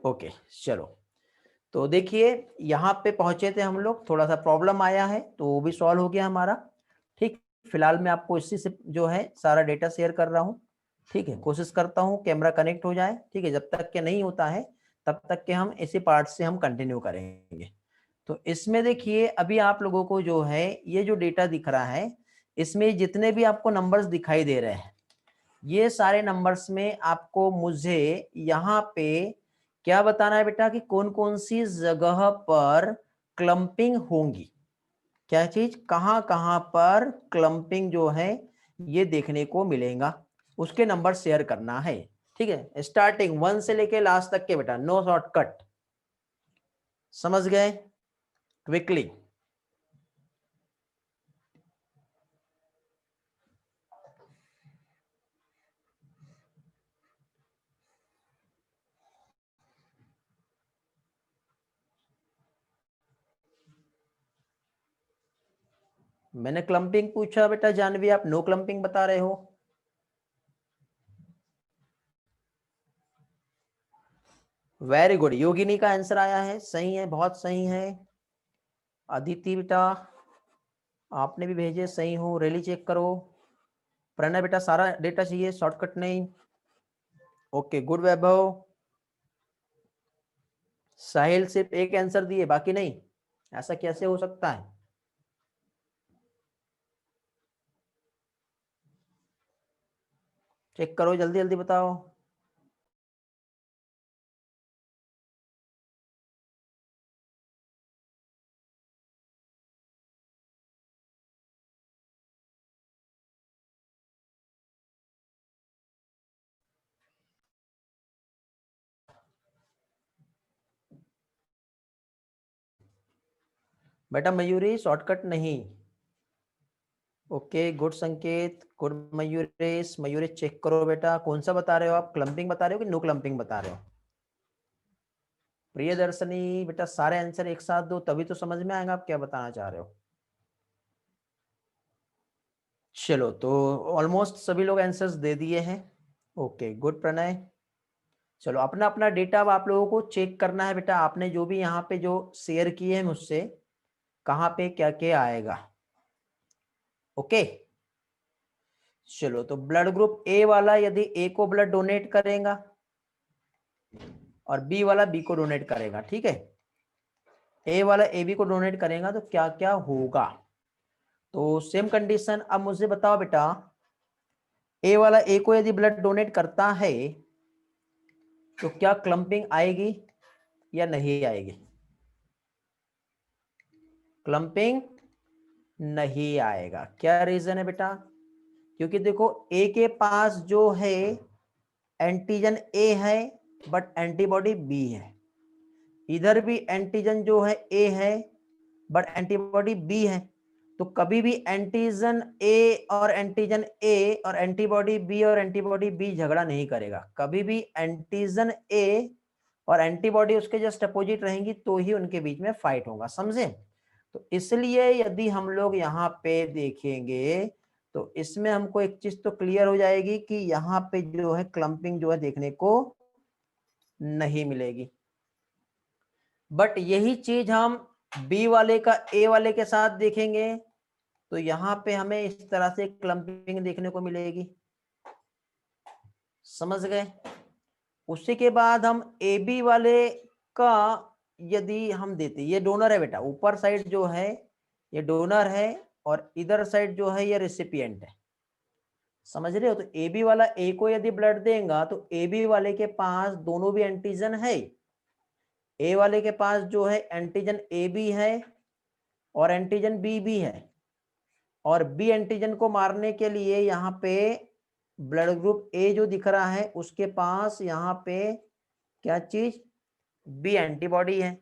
ओके चलो, तो देखिए यहाँ पे पहुंचे थे हम लोग, थोड़ा सा प्रॉब्लम आया है तो वो भी सॉल्व हो गया हमारा। ठीक, फिलहाल मैं आपको इसी से जो है सारा डेटा शेयर कर रहा हूँ। ठीक है, कोशिश करता हूँ कैमरा कनेक्ट हो जाए। ठीक है, जब तक के नहीं होता है तब तक के हम इसी पार्ट से हम कंटिन्यू करेंगे। तो इसमें देखिए अभी आप लोगों को जो है ये जो डेटा दिख रहा है, इसमें जितने भी आपको नंबर्स दिखाई दे रहे हैं, ये सारे नंबर्स में आपको मुझे यहाँ पे क्या बताना है बेटा कि कौन कौन सी जगह पर क्लम्पिंग होंगी, क्या चीज कहां कहां पर क्लम्पिंग जो है ये देखने को मिलेगा, उसके नंबर शेयर करना है। ठीक है, स्टार्टिंग 1 से लेके लास्ट तक के बेटा, नो शॉर्टकट, समझ गए क्विकली। मैंने क्लम्पिंग पूछा बेटा जानवी, आप नो क्लम्पिंग बता रहे हो। वेरी गुड, योगिनी का आंसर आया है, सही है, बहुत सही है। अदिति बेटा आपने भी भेजे, सही हो, रैली चेक करो। प्रणय बेटा सारा डेटा चाहिए, शॉर्टकट नहीं। ओके गुड वैभव। साहिल सिर्फ एक आंसर दिए बाकी नहीं, ऐसा कैसे हो सकता है? चेक करो, जल्दी जल्दी बताओ। बेटा मयूरी शॉर्टकट नहीं। ओके गुड संकेत, गुड मयूरेश। मयूरेश चेक करो बेटा, कौन सा बता रहे हो आप, क्लम्पिंग बता रहे हो कि नो क्लम्पिंग बता रहे हो? प्रियदर्शनी बेटा सारे आंसर एक साथ दो तभी तो समझ में आएगा आप क्या बताना चाह रहे हो। चलो तो ऑलमोस्ट सभी लोग आंसर्स दे दिए हैं। Okay good Pranay. चलो अपना अपना डेटा अब आप लोगों को चेक करना है बेटा, आपने जो भी यहाँ पे जो शेयर किए हैं मुझसे, कहाँ पे क्या क्या आएगा। ओके चलो, तो ब्लड ग्रुप ए वाला यदि ए को ब्लड डोनेट करेगा और बी वाला बी को डोनेट करेगा, ठीक है, ए वाला ए बी को डोनेट करेगा तो क्या क्या होगा। तो सेम कंडीशन, अब मुझे बताओ बेटा, ए वाला ए को यदि ब्लड डोनेट करता है तो क्या क्लम्पिंग आएगी या नहीं आएगी? क्लम्पिंग नहीं आएगा। क्या रीजन है बेटा? क्योंकि देखो ए के पास जो है एंटीजन ए है बट एंटीबॉडी बी है, इधर भी एंटीजन जो है ए है बट एंटीबॉडी बी है। तो कभी भी एंटीजन ए और एंटीजन ए और एंटीबॉडी बी और एंटीबॉडी बी झगड़ा नहीं करेगा, कभी भी एंटीजन ए और एंटीबॉडी उसके जस्ट अपोजिट रहेंगी तो ही उनके बीच में फाइट होगा, समझे? तो इसलिए यदि हम लोग यहाँ पे देखेंगे तो इसमें हमको एक चीज तो क्लियर हो जाएगी कि यहाँ पे जो है क्लम्पिंग जो है देखने को नहीं मिलेगी। बट यही चीज हम बी वाले का ए वाले के साथ देखेंगे तो यहाँ पे हमें इस तरह से क्लम्पिंग देखने को मिलेगी, समझ गए? उसी के बाद हम ए बी वाले का यदि हम देते, ये डोनर है बेटा, ऊपर साइड जो है ये डोनर है और इधर साइड जो है ये रेसिपिएंट है, समझ रहे हो? तो ए बी वाला ए को यदि ब्लड देगा तो ए बी वाले के पास दोनों भी एंटीजन है, ए वाले के पास जो है एंटीजन ए बी है और एंटीजन बी भी है, और बी एंटीजन को मारने के लिए यहाँ पे ब्लड ग्रुप ए जो दिख रहा है उसके पास यहाँ पे क्या चीज, बी एंटीबॉडी है,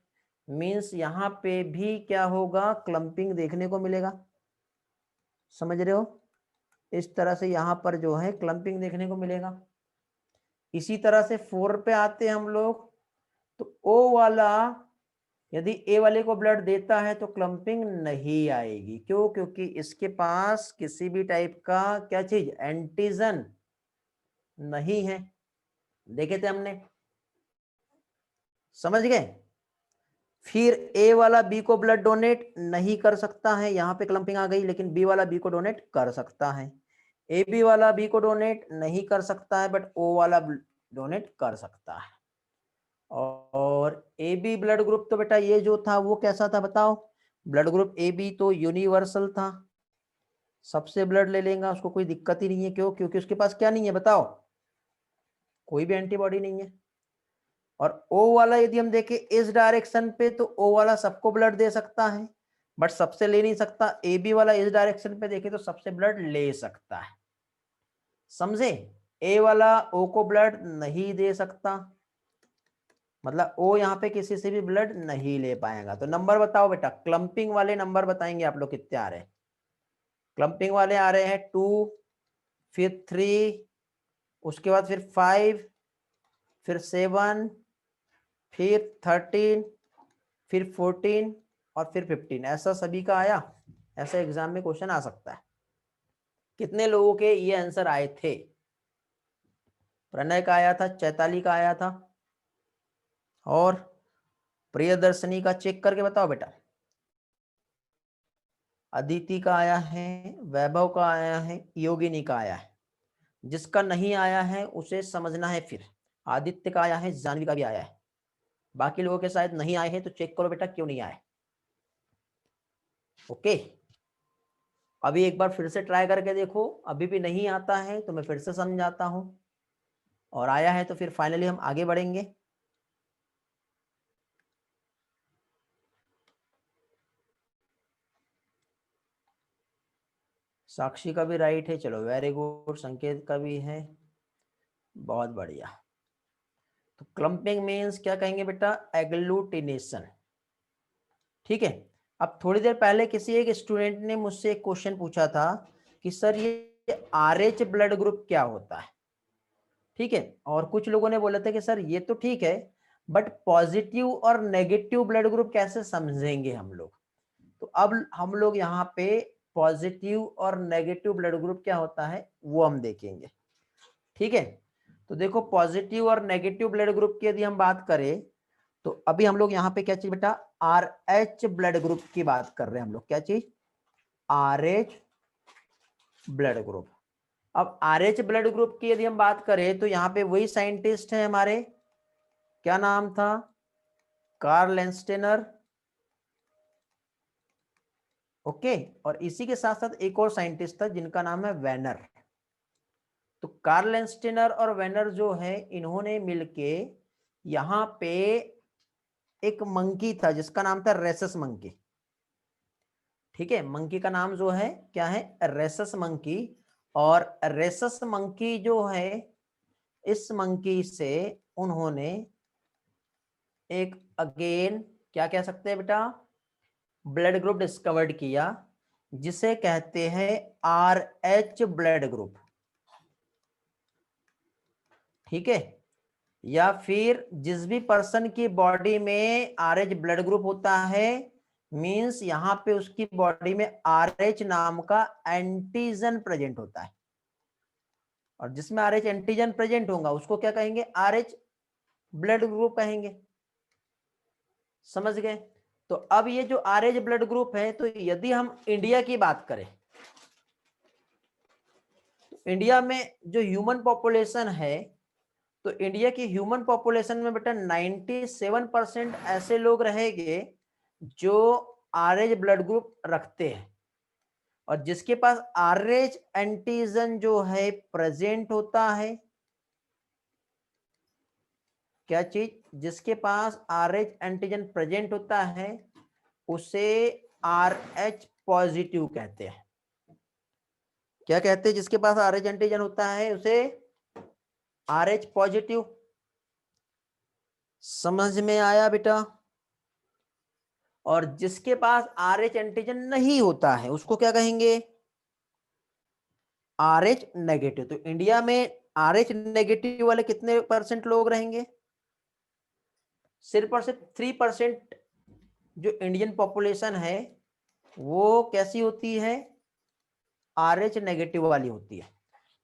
मींस यहाँ पे भी क्या होगा, क्लम्पिंग देखने को मिलेगा, समझ रहे हो? इस तरह से यहाँ पर जो है क्लम्पिंग देखने को मिलेगा। इसी तरह से 4 पे आते हैं हम लोग, तो ओ वाला यदि ए वाले को ब्लड देता है तो क्लम्पिंग नहीं आएगी, क्यों? क्योंकि इसके पास किसी भी टाइप का क्या चीज, एंटीजन नहीं है, देखे थे हमने। समझ गए। फिर ए वाला बी को ब्लड डोनेट नहीं कर सकता है, यहां पे क्लंपिंग आ गई, लेकिन बी वाला बी को डोनेट कर सकता है। ए बी वाला बी को डोनेट नहीं कर सकता है, बट ओ वाला डोनेट कर सकता है। और ए बी ब्लड ग्रुप तो बेटा ये जो था वो कैसा था बताओ, ब्लड ग्रुप ए बी तो यूनिवर्सल था, सबसे ब्लड ले लेगा, उसको कोई दिक्कत ही नहीं है। क्यों? क्योंकि उसके पास क्या नहीं है बताओ, कोई भी एंटीबॉडी नहीं है। और ओ वाला यदि हम देखें इस डायरेक्शन पे, तो ओ वाला सबको ब्लड दे सकता है, बट सबसे ले नहीं सकता। ए बी वाला इस डायरेक्शन पे देखे तो सबसे ब्लड ले सकता है, समझे। ए वाला ओ को ब्लड नहीं दे सकता, मतलब ओ यहाँ पे किसी से भी ब्लड नहीं ले पाएगा। तो नंबर बताओ बेटा, क्लंपिंग वाले नंबर बताएंगे आप लोग कितने आ रहे हैं। क्लंपिंग वाले आ रहे हैं 2, फिर 3, उसके बाद फिर 5, फिर 7, फिर 13, फिर 14 और फिर 15। ऐसा सभी का आया, ऐसा एग्जाम में क्वेश्चन आ सकता है। कितने लोगों के ये आंसर आए थे? प्रणय का आया था, चैताली का आया था, और प्रियदर्शनी का चेक करके बताओ बेटा। अदिति का आया है, वैभव का आया है, योगिनी का आया है। जिसका नहीं आया है उसे समझना है। फिर आदित्य का आया है, जानवी का भी आया है, बाकी लोगों के शायद नहीं आए हैं, तो चेक करो बेटा क्यों नहीं आए। ओके, अभी एक बार फिर से ट्राई करके देखो, अभी भी नहीं आता है तो मैं फिर से समझाता हूं, और आया है तो फिर फाइनली हम आगे बढ़ेंगे। साक्षी का भी राइट है, चलो वेरी गुड। संकेत का भी है, बहुत बढ़िया। तो क्लंपिंग मीन्स क्या कहेंगे बेटा, एग्लूटिनेशन। ठीक है। अब थोड़ी देर पहले किसी एक स्टूडेंट ने मुझसे एक क्वेश्चन पूछा था कि सर ये RH ब्लड ग्रुप क्या होता है। ठीक है, और कुछ लोगों ने बोला था कि सर ये तो ठीक है, बट पॉजिटिव और नेगेटिव ब्लड ग्रुप कैसे समझेंगे हम लोग। तो अब हम लोग यहाँ पे पॉजिटिव और नेगेटिव ब्लड ग्रुप क्या होता है वो हम देखेंगे। ठीक है, तो देखो पॉजिटिव और नेगेटिव ब्लड ग्रुप की यदि हम बात करें, तो अभी हम लोग यहाँ पे क्या चीज बेटा, RH ब्लड ग्रुप की बात कर रहे हैं हम लोग। क्या चीज? RH blood group. अब RH ब्लड ग्रुप की यदि हम बात करें, तो यहाँ पे वही साइंटिस्ट है हमारे, क्या नाम था, कार्ल लेंस्टेनर। ओके, और इसी के साथ साथ एक और साइंटिस्ट था जिनका नाम है वेनर। तो कार्ल लेंस्टेनर और वेनर जो है, इन्होंने मिलके यहाँ पे एक मंकी था जिसका नाम था रेसस मंकी। ठीक है, मंकी का नाम जो है क्या है, रेसस मंकी। और रेसस मंकी जो है, इस मंकी से उन्होंने एक अगेन क्या कह सकते हैं बेटा, ब्लड ग्रुप डिस्कवर्ड किया, जिसे कहते हैं RH ब्लड ग्रुप। ठीक है, या फिर जिस भी पर्सन की बॉडी में RH ब्लड ग्रुप होता है, मींस यहां पे उसकी बॉडी में RH नाम का एंटीजन प्रेजेंट होता है, और जिसमें RH एंटीजन प्रेजेंट होगा उसको क्या कहेंगे, RH ब्लड ग्रुप कहेंगे। समझ गए। तो अब ये जो RH ब्लड ग्रुप है, तो यदि हम इंडिया की बात करें, तो इंडिया में जो ह्यूमन पॉपुलेशन है, तो इंडिया की ह्यूमन पॉपुलेशन में बेटा 97% ऐसे लोग रहेंगे जो RH ब्लड ग्रुप रखते हैं, और जिसके पास RH एंटीजन जो है प्रेजेंट होता है। क्या चीज? जिसके पास RH एंटीजन प्रेजेंट होता है उसे RH पॉजिटिव कहते हैं। क्या कहते हैं? जिसके पास RH एंटीजन होता है उसे RH पॉजिटिव। समझ में आया बेटा? और जिसके पास RH एंटीजन नहीं होता है उसको क्या कहेंगे, RH नेगेटिव। तो इंडिया में RH नेगेटिव वाले कितने परसेंट लोग रहेंगे, सिर्फ और सिर्फ 3%। जो इंडियन पॉपुलेशन है वो कैसी होती है, RH नेगेटिव वाली होती है।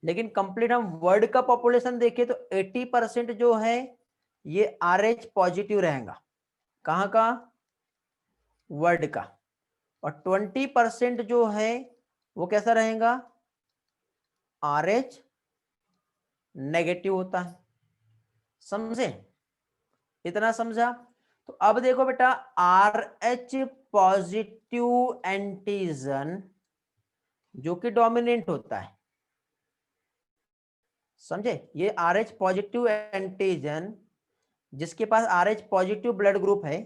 लेकिन कंप्लीट हम वर्ल्ड का पॉपुलेशन देखें तो 80% जो है ये RH पॉजिटिव रहेगा, कहाँ का, वर्ड का, और 20% जो है वो कैसा रहेगा, RH नेगेटिव होता है। समझे, इतना समझा। तो अब देखो बेटा, RH पॉजिटिव एंटीजन जो कि डोमिनेंट होता है, समझे, ये RH पॉजिटिव एंटीजन जिसके पास RH पॉजिटिव ब्लड ग्रुप है,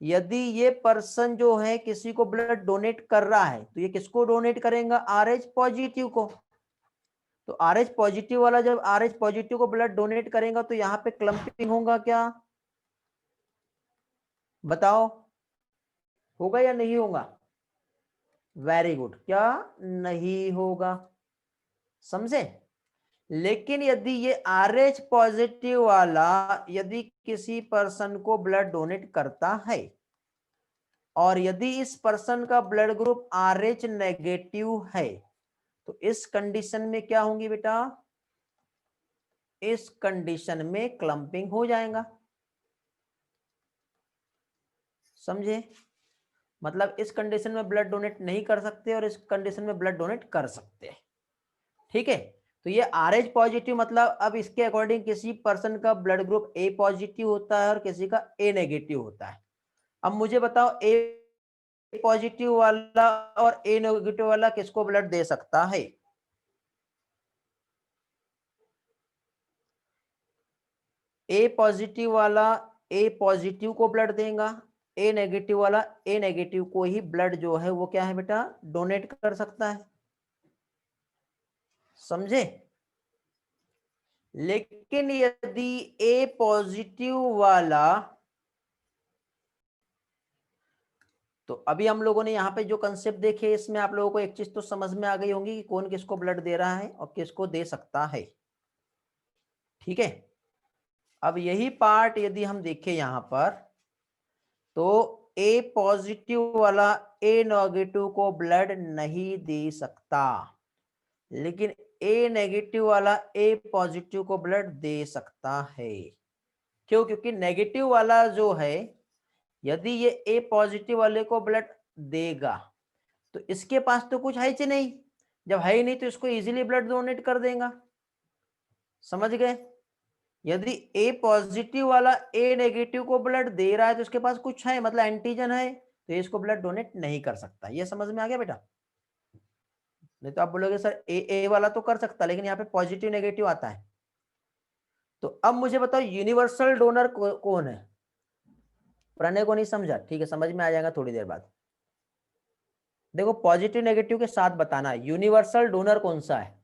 यदि ये पर्सन जो है किसी को ब्लड डोनेट कर रहा है तो ये किसको डोनेट करेगा, RH पॉजिटिव को। तो RH पॉजिटिव वाला जब RH पॉजिटिव को ब्लड डोनेट करेगा तो यहाँ पे क्लम्पिंग होगा क्या, बताओ, होगा या नहीं होगा, वेरी गुड, क्या नहीं होगा, समझे। लेकिन यदि ये RH पॉजिटिव वाला यदि किसी पर्सन को ब्लड डोनेट करता है और यदि इस पर्सन का ब्लड ग्रुप RH नेगेटिव है तो इस कंडीशन में क्या होंगी बेटा, इस कंडीशन में क्लम्पिंग हो जाएगा, समझे। मतलब इस कंडीशन में ब्लड डोनेट नहीं कर सकते और इस कंडीशन में ब्लड डोनेट कर सकते हैं, ठीक है। तो ये RH पॉजिटिव मतलब अब इसके अकॉर्डिंग किसी पर्सन का ब्लड ग्रुप A पॉजिटिव होता है और किसी का A नेगेटिव होता है। अब मुझे बताओ A पॉजिटिव वाला और A नेगेटिव वाला किसको ब्लड दे सकता है, A पॉजिटिव वाला A पॉजिटिव को ब्लड देगा, A नेगेटिव वाला A नेगेटिव को ही ब्लड जो है वो क्या है बेटा, डोनेट कर सकता है, समझे। लेकिन यदि A पॉजिटिव वाला, तो अभी हम लोगों ने यहाँ पे जो कंसेप्ट देखे इसमें आप लोगों को एक चीज तो समझ में आ गई होंगी कि कौन किसको ब्लड दे रहा है और किसको दे सकता है, ठीक है। अब यही पार्ट यदि हम देखें यहाँ पर तो A पॉजिटिव वाला A नेगेटिव को ब्लड नहीं दे सकता, लेकिन A नेगेटिव वाला A पॉजिटिव को ब्लड दे सकता है। क्यों, क्योंकि नेगेटिव वाला जो है यदि ये A पॉजिटिव वाले को ब्लड देगा तो इसके पास तो कुछ है ही नहीं, जब है ही नहीं तो इसको इजीली ब्लड डोनेट कर देगा, समझ गए। यदि A पॉजिटिव वाला A नेगेटिव को ब्लड दे रहा है तो उसके पास कुछ है, मतलब एंटीजन है, तो इसको ब्लड डोनेट नहीं कर सकता। ये समझ में आ गया बेटा। नहीं तो आप बोलोगे सर ए वाला तो कर सकता लेकिन यहाँ पे पॉजिटिव नेगेटिव आता है। तो अब मुझे बताओ यूनिवर्सल डोनर कौन है, प्रणय को नहीं समझा, ठीक है समझ में आ जाएगा थोड़ी देर बाद। देखो पॉजिटिव नेगेटिव के साथ बताना यूनिवर्सल डोनर कौन सा है।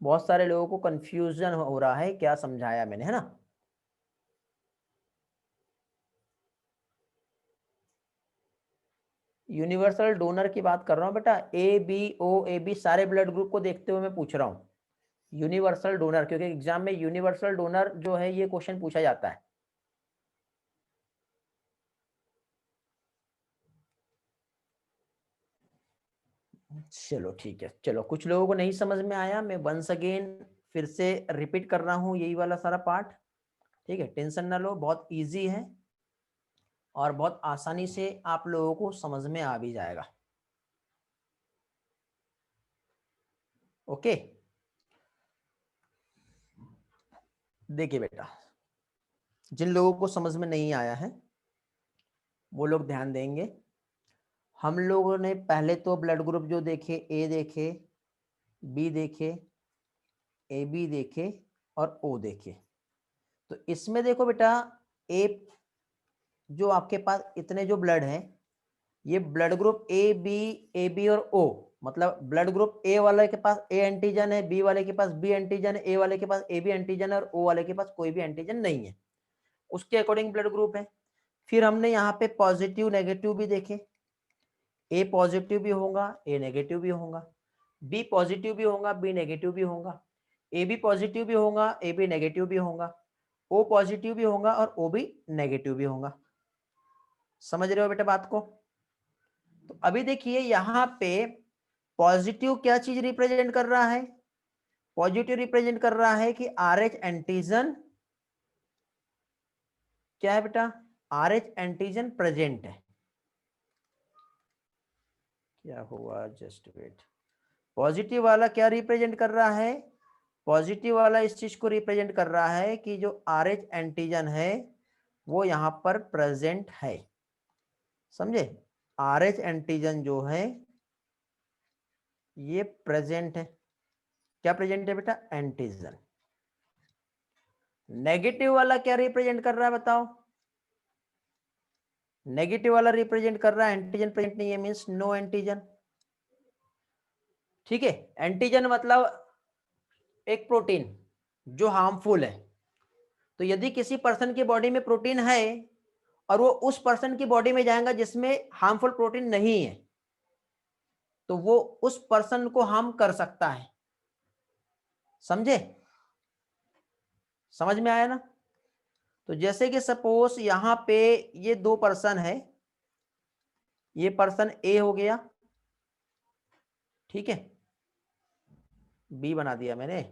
बहुत सारे लोगों को कंफ्यूजन हो रहा है, क्या समझाया मैंने, है ना। यूनिवर्सल डोनर की बात कर रहा हूं बेटा, A B सारे ब्लड ग्रुप को देखते हुए मैं पूछ रहा हूं यूनिवर्सल डोनर, क्योंकि एग्जाम में यूनिवर्सल डोनर जो है ये क्वेश्चन पूछा जाता है। चलो ठीक है, चलो कुछ लोगों को नहीं समझ में आया, मैं वंस अगेन फिर से रिपीट कर रहा हूं यही वाला सारा पार्ट, ठीक है, टेंशन ना लो, बहुत इजी है और बहुत आसानी से आप लोगों को समझ में आ भी जाएगा, ओके। देखिए बेटा, जिन लोगों को समझ में नहीं आया है वो लोग ध्यान देंगे। हम लोगों ने पहले तो ब्लड ग्रुप जो देखे, ए देखे, बी देखे, ए बी देखे और ओ देखे। तो इसमें देखो बेटा, ए जो आपके पास इतने जो ब्लड हैं, ये ब्लड ग्रुप ए बी और ओ, मतलब ब्लड ग्रुप ए वाले के पास ए एंटीजन है, बी वाले के पास बी एंटीजन है, ए वाले के पास ए बी एंटीजन है और ओ वाले के पास कोई भी एंटीजन नहीं है, उसके अकॉर्डिंग ब्लड ग्रुप है। फिर हमने यहाँ पे पॉजिटिव नेगेटिव भी देखे, ए पॉजिटिव भी होगा ए नेगेटिव भी होगा, बी पॉजिटिव भी होगा बी नेगेटिव भी होगा, ए बी पॉजिटिव भी होगा ए बी नेगेटिव भी होगा, ओ पॉजिटिव भी होगा और ओ बी नेगेटिव भी होगा। समझ रहे हो बेटा बात को। तो अभी देखिए यहाँ पे पॉजिटिव क्या चीज रिप्रेजेंट कर रहा है, पॉजिटिव रिप्रेजेंट कर रहा है कि RH एंटीजन क्या है बेटा, RH एंटीजन प्रेजेंट है। क्या हुआ, जस्ट वेट। पॉजिटिव वाला क्या रिप्रेजेंट कर रहा है, पॉजिटिव वाला इस चीज को रिप्रेजेंट कर रहा है कि जो RH एंटीजन है वो यहां पर प्रेजेंट है। समझे, RH एंटीजन जो है ये प्रेजेंट है। क्या प्रेजेंट है बेटा, एंटीजन। नेगेटिव वाला क्या रिप्रेजेंट कर रहा है बताओ, नेगेटिव वाला रिप्रेजेंट कर रहा है एंटीजन प्रेजेंट नहीं है, मींस नो एंटीजन। ठीक है, एंटीजन मतलब एक प्रोटीन जो हार्मफुल है। तो यदि किसी पर्सन की बॉडी में प्रोटीन है और वो उस पर्सन की बॉडी में जाएगा जिसमें हार्मफुल प्रोटीन नहीं है, तो वो उस पर्सन को हार्म कर सकता है। समझे, समझ में आया ना। तो जैसे कि सपोज यहां पे ये दो पर्सन है, ये पर्सन ए हो गया, ठीक है, बी बना दिया मैंने,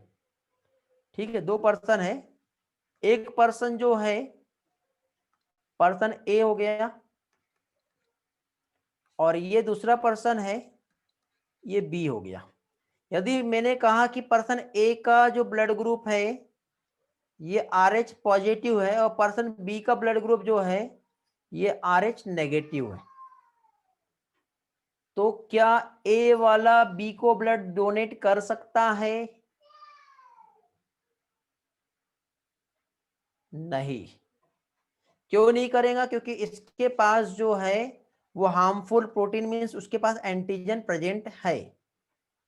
ठीक है, दो पर्सन है, एक पर्सन जो है पर्सन ए हो गया और ये दूसरा पर्सन है ये बी हो गया। यदि मैंने कहा कि पर्सन ए का जो ब्लड ग्रुप है ये RH पॉजिटिव है और पर्सन बी का ब्लड ग्रुप जो है ये RH नेगेटिव है, तो क्या ए वाला बी को ब्लड डोनेट कर सकता है? नहीं। क्यों नहीं करेगा, क्योंकि इसके पास जो है वो हार्मफुल प्रोटीन मींस उसके पास एंटीजन प्रेजेंट है।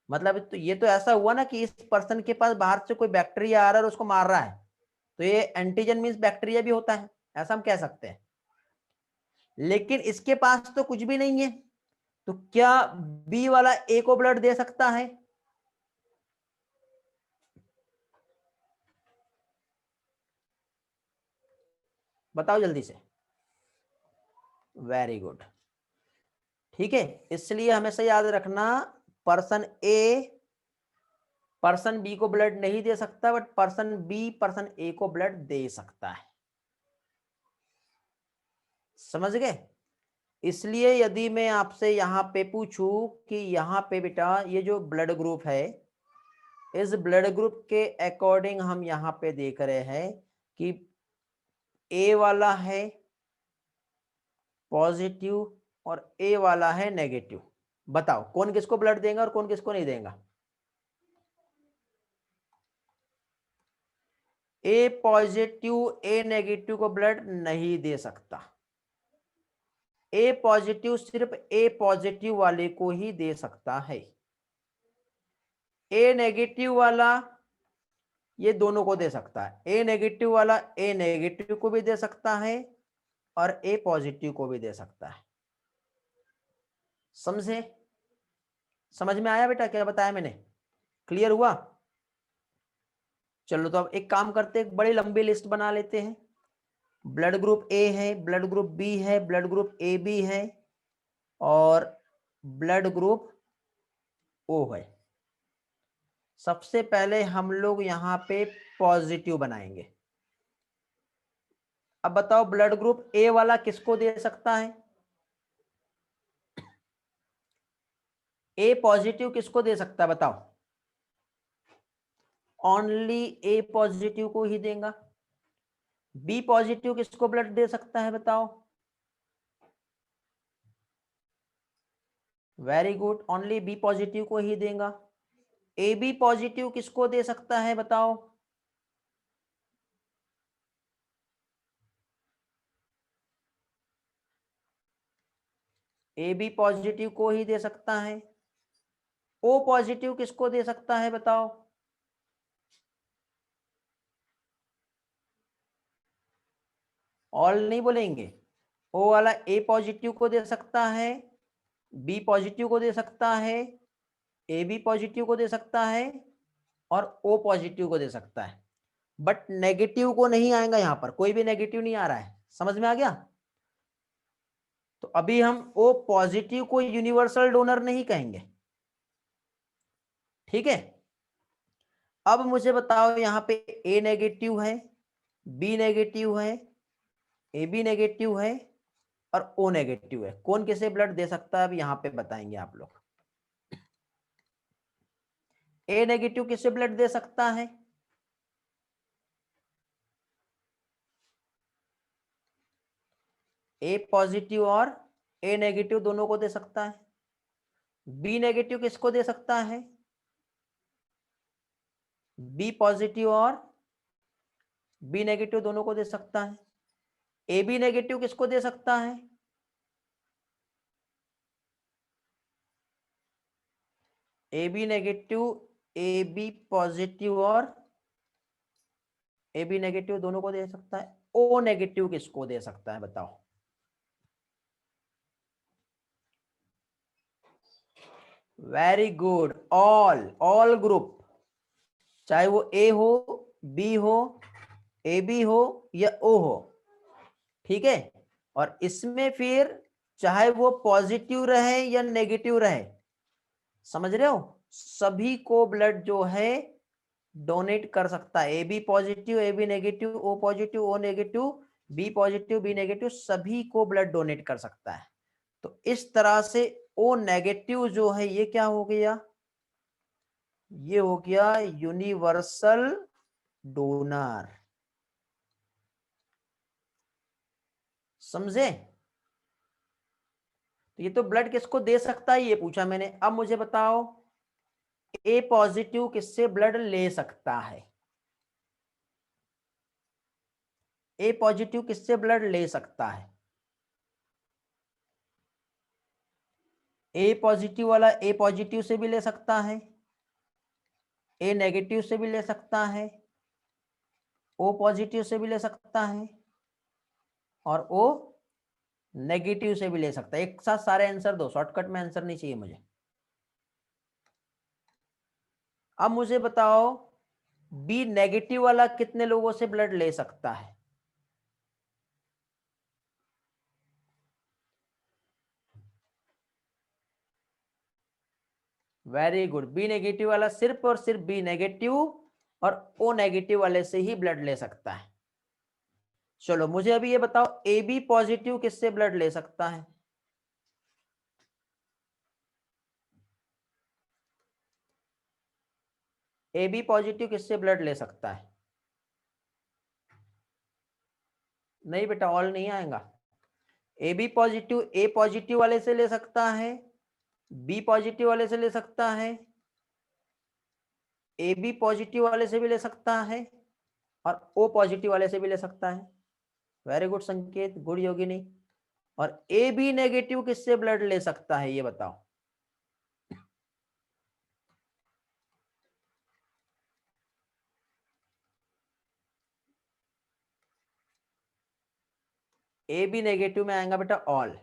मतलब तो ये तो ऐसा हुआ ना कि इस पर्सन के पास बाहर से कोई बैक्टीरिया आ रहा है और उसको मार रहा है, तो ये एंटीजन मींस बैक्टीरिया भी होता है, ऐसा हम कह सकते हैं। लेकिन इसके पास तो कुछ भी नहीं है, तो क्या बी वाला ए को ब्लड दे सकता है? बताओ जल्दी से। वेरी गुड, ठीक है। इसलिए हमेशा याद रखना, पर्सन ए पर्सन बी को ब्लड नहीं दे सकता, बट पर्सन बी पर्सन ए को ब्लड दे सकता है। समझ गए। इसलिए यदि मैं आपसे यहां पे पूछूं कि यहां पे बेटा ये जो ब्लड ग्रुप है, इस ब्लड ग्रुप के अकॉर्डिंग हम यहां पे देख रहे हैं कि ए वाला है पॉजिटिव और ए वाला है नेगेटिव। बताओ कौन किसको ब्लड देगा और कौन किसको नहीं देगा? ए पॉजिटिव ए नेगेटिव को ब्लड नहीं दे सकता। ए पॉजिटिव सिर्फ ए पॉजिटिव वाले को ही दे सकता है। ए नेगेटिव वाला ये दोनों को दे सकता है, ए नेगेटिव वाला ए नेगेटिव को भी दे सकता है और ए पॉजिटिव को भी दे सकता है। समझे, समझ में आया बेटा क्या बताया मैंने? क्लियर हुआ? चलो तो अब एक काम करते हैं, बड़ी लंबी लिस्ट बना लेते हैं। ब्लड ग्रुप ए है, ब्लड ग्रुप बी है, ब्लड ग्रुप ए बी है और ब्लड ग्रुप ओ है। सबसे पहले हम लोग यहां पे पॉजिटिव बनाएंगे। अब बताओ ब्लड ग्रुप ए वाला किसको दे सकता है? ए पॉजिटिव किसको दे सकता है बताओ? ओनली ए पॉजिटिव को ही देगा। बी पॉजिटिव किसको ब्लड दे सकता है बताओ? Very good, only B positive को ही देगा। ए बी पॉजिटिव किसको दे सकता है बताओ? ए बी पॉजिटिव को ही दे सकता है। ओ पॉजिटिव किसको दे सकता है बताओ? ऑल नहीं बोलेंगे। ओ वाला ए पॉजिटिव को दे सकता है, बी पॉजिटिव को दे सकता है, ए बी पॉजिटिव को दे सकता है और ओ पॉजिटिव को दे सकता है, बट नेगेटिव को नहीं आएगा। यहां पर कोई भी नेगेटिव नहीं आ रहा है। समझ में आ गया? तो अभी हम ओ पॉजिटिव को यूनिवर्सल डोनर नहीं कहेंगे, ठीक है। अब मुझे बताओ यहाँ पे ए नेगेटिव है, बी नेगेटिव है, ए बी नेगेटिव है और ओ नेगेटिव है, कौन किसे ब्लड दे सकता है? अब यहाँ पे बताएंगे आप लोग। ए नेगेटिव किसे ब्लड दे सकता है? ए पॉजिटिव और ए नेगेटिव दोनों को दे सकता है। बी नेगेटिव किसको दे सकता है? बी पॉजिटिव और बी नेगेटिव दोनों को दे सकता है। ए बी नेगेटिव किसको दे सकता है? A B negative, A B positive और ए बी नेगेटिव दोनों को दे सकता है। ओ नेगेटिव किसको दे सकता है बताओ? वेरी गुड, ऑल ग्रुप, चाहे वो ए हो, बी हो, ए बी हो या ओ हो, ठीक है। और इसमें फिर चाहे वो पॉजिटिव रहे या नेगेटिव रहे, समझ रहे हो, सभी को ब्लड जो है डोनेट कर सकता है। A B positive, A B negative, O positive, O negative, B positive, B negative, सभी को ब्लड डोनेट कर सकता है। तो इस तरह से ओ नेगेटिव जो है ये क्या हो गया? ये हो गया यूनिवर्सल डोनर, समझे? तो ये तो ब्लड किसको दे सकता है ये पूछा मैंने। अब मुझे बताओ ए पॉजिटिव किससे ब्लड ले सकता है? ए पॉजिटिव किससे ब्लड ले सकता है? ए पॉजिटिव वाला ए पॉजिटिव से भी ले सकता है, ए नेगेटिव से भी ले सकता है, ओ पॉजिटिव से भी ले सकता है और ओ नेगेटिव से भी ले सकता है। एक साथ सारे आंसर दो, शॉर्टकट में आंसर नहीं चाहिए मुझे। अब मुझे बताओ बी नेगेटिव वाला कितने लोगों से ब्लड ले सकता है? वेरी गुड, बी नेगेटिव वाला सिर्फ और सिर्फ बी नेगेटिव और ओ नेगेटिव वाले से ही ब्लड ले सकता है। चलो मुझे अभी ये बताओ ए बी पॉजिटिव किससे ब्लड ले सकता है? ए बी पॉजिटिव किससे ब्लड ले सकता है? नहीं बेटा, ऑल नहीं आएगा। A B positive A positive वाले से ले सकता है, बी पॉजिटिव वाले से ले सकता है, ए बी पॉजिटिव वाले से भी ले सकता है और ओ पॉजिटिव वाले से भी ले सकता है। वेरी गुड संकेत, गुड योगिनी। और ए बी नेगेटिव किससे ब्लड ले सकता है ये बताओ? ए बी नेगेटिव में आएगा बेटा ऑल।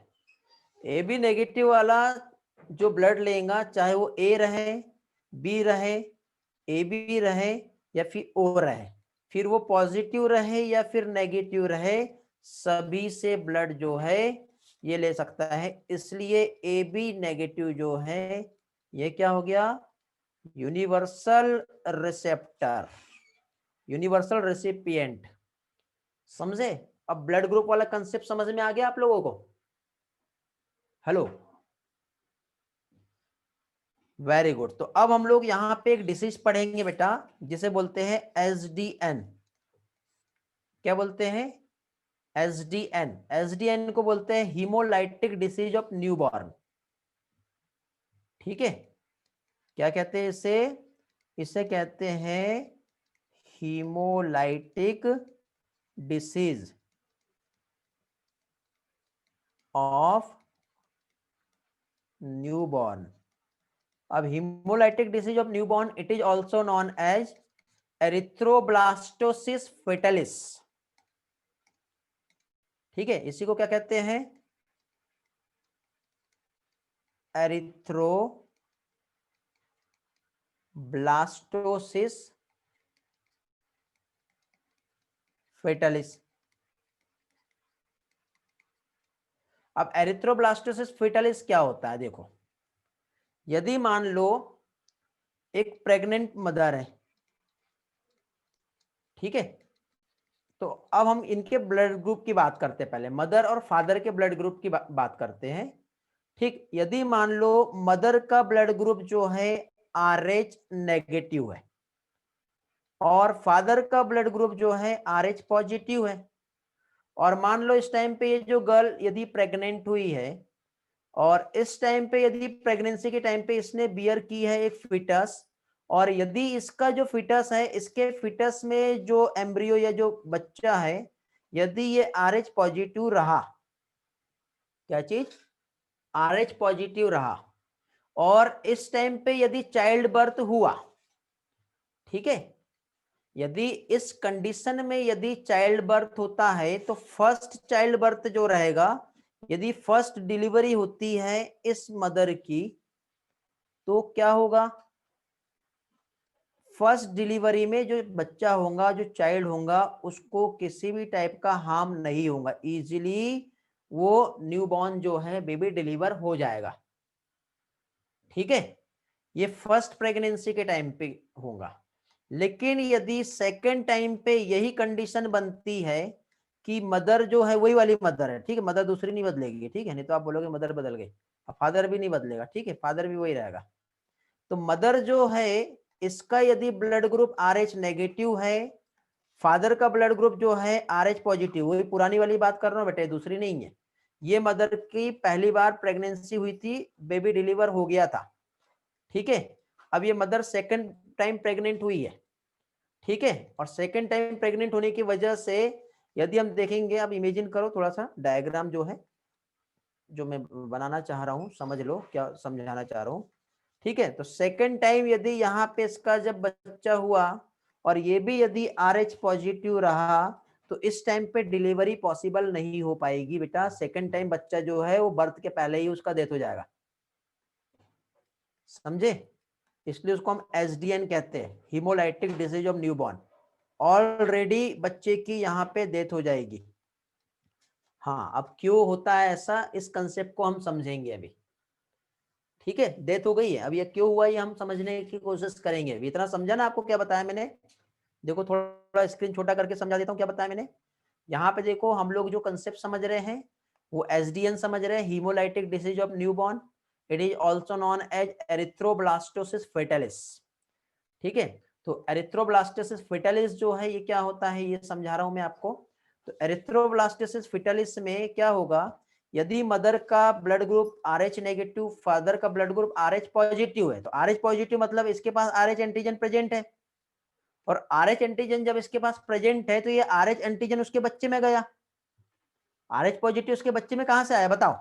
ए बी नेगेटिव वाला जो ब्लड लेगा, चाहे वो ए रहे, बी रहे, ए बी रहे या फिर ओ रहे, फिर वो पॉजिटिव रहे या फिर नेगेटिव रहे, सभी से ब्लड जो है ये ले सकता है। इसलिए ए बी नेगेटिव जो है ये क्या हो गया? यूनिवर्सल रिसेप्टर, यूनिवर्सल रेसिपिएंट, समझे? अब ब्लड ग्रुप वाला कंसेप्ट समझ में आ गया आप लोगों को? Hello, very good. तो अब हम लोग यहाँ पे एक डिसीज पढ़ेंगे बेटा जिसे बोलते हैं एसडीएन। क्या बोलते हैं? एसडीएन। एसडीएन को बोलते हैं हीमोलाइटिक डिसीज ऑफ न्यूबॉर्न, ठीक है। क्या कहते हैं इसे? इसे कहते हैं हीमोलाइटिक डिसीज ऑफ न्यूबॉर्न। अब haemolytic disease of newborn, it is also known as erythroblastosis fetalis, ठीक है। इसी को क्या कहते हैं? Erythroblastosis fetalis. अब एरिथ्रोब्लास्टोसिस फेटालिस क्या होता है? देखो, यदि मान लो एक प्रेग्नेंट मदर है, ठीक है, तो अब हम इनके ब्लड ग्रुप की बात करते हैं। पहले मदर और फादर के ब्लड ग्रुप की बात करते हैं। ठीक, यदि मान लो मदर का ब्लड ग्रुप जो है RH नेगेटिव है और फादर का ब्लड ग्रुप जो है RH पॉजिटिव है, और मान लो इस टाइम पे ये जो गर्ल यदि प्रेग्नेंट हुई है और इस टाइम पे यदि प्रेगनेंसी के टाइम पे इसने बियर की है एक फिटस, और यदि इसका जो फिटस है, इसके फिटस में जो एम्ब्रियो या जो बच्चा है, यदि ये RH पॉजिटिव रहा, क्या चीज, RH पॉजिटिव रहा, और इस टाइम पे यदि चाइल्ड बर्थ हुआ, ठीक है, यदि इस कंडीशन में यदि चाइल्ड बर्थ होता है तो फर्स्ट चाइल्ड बर्थ जो रहेगा, यदि फर्स्ट डिलीवरी होती है इस मदर की, तो क्या होगा, फर्स्ट डिलीवरी में जो बच्चा होगा, जो चाइल्ड होगा, उसको किसी भी टाइप का हार्म नहीं होगा, इजीली वो न्यूबॉर्न जो है बेबी डिलीवर हो जाएगा। ठीक है, ये फर्स्ट प्रेगनेंसी के टाइम पे होगा। लेकिन यदि सेकेंड टाइम पे यही कंडीशन बनती है कि मदर जो है वही वाली मदर है, ठीक है, मदर दूसरी नहीं बदलेगी, ठीक है, नहीं तो आप बोलोगे मदर बदल गई, फादर भी नहीं बदलेगा, ठीक है, फादर भी वही रहेगा। तो मदर जो है इसका यदि ब्लड ग्रुप RH नेगेटिव है, फादर का ब्लड ग्रुप जो है RH पॉजिटिव, वही पुरानी वाली बात कर रहा हूँ बेटे, दूसरी नहीं है। ये मदर की पहली बार प्रेगनेंसी हुई थी, बेबी डिलीवर हो गया था, ठीक है। अब ये मदर सेकंड टाइम प्रेग्नेंट हुई है, ठीक है, और सेकंड टाइम प्रेग्नेंट होने की वजह से यदि हम देखेंगे, अब इमेजिन करो थोड़ा सा डायग्राम जो है, जो मैं बनाना चाह रहा हूं, समझ लो क्या समझाना चाह रहा हूं। ठीक है, तो सेकंड टाइम यदि यहाँ पे इसका जब बच्चा हुआ और ये भी यदि RH पॉजिटिव रहा, तो इस टाइम पे डिलीवरी पॉसिबल नहीं हो पाएगी बेटा। सेकंड टाइम बच्चा जो है वो बर्थ के पहले ही उसका डेथ हो जाएगा, समझे, इसलिए उसको हम SDN कहते हैं, haemolytic disease of newborn. Already बच्चे की यहाँ पे डेथ हो जाएगी। हाँ, अब क्यों होता है ऐसा, इस कंसेप्ट को हम समझेंगे अभी। ठीक है, डेथ हो गई है, अब ये क्यों हुआ ये हम समझने की कोशिश करेंगे। अभी इतना समझा ना आपको क्या बताया मैंने, देखो थोड़ा स्क्रीन छोटा करके समझा देता हूँ क्या बताया मैंने। यहाँ पे देखो हम लोग जो कंसेप्ट समझ रहे हैं वो SDN समझ रहे हैं, haemolytic disease of newborn. It is also known as erythroblastosis fetalis. ठीक है, तो एरिथ्रोब्लास्टोसिस फेटालिस जो है ये क्या होता है ये समझा रहा हूं मैं आपको। तो एरिथ्रोब्लास्टोसिस फेटालिस में क्या होगा, यदि मदर का blood group RH negative, father का ब्लड ग्रुप RH पॉजिटिव है, तो RH पॉजिटिव मतलब इसके पास RH एंटीजन प्रेजेंट है, और RH एंटीजन जब इसके पास प्रेजेंट है तो ये RH एंटीजन उसके बच्चे में गया। RH पॉजिटिव उसके बच्चे में कहां से आया बताओ,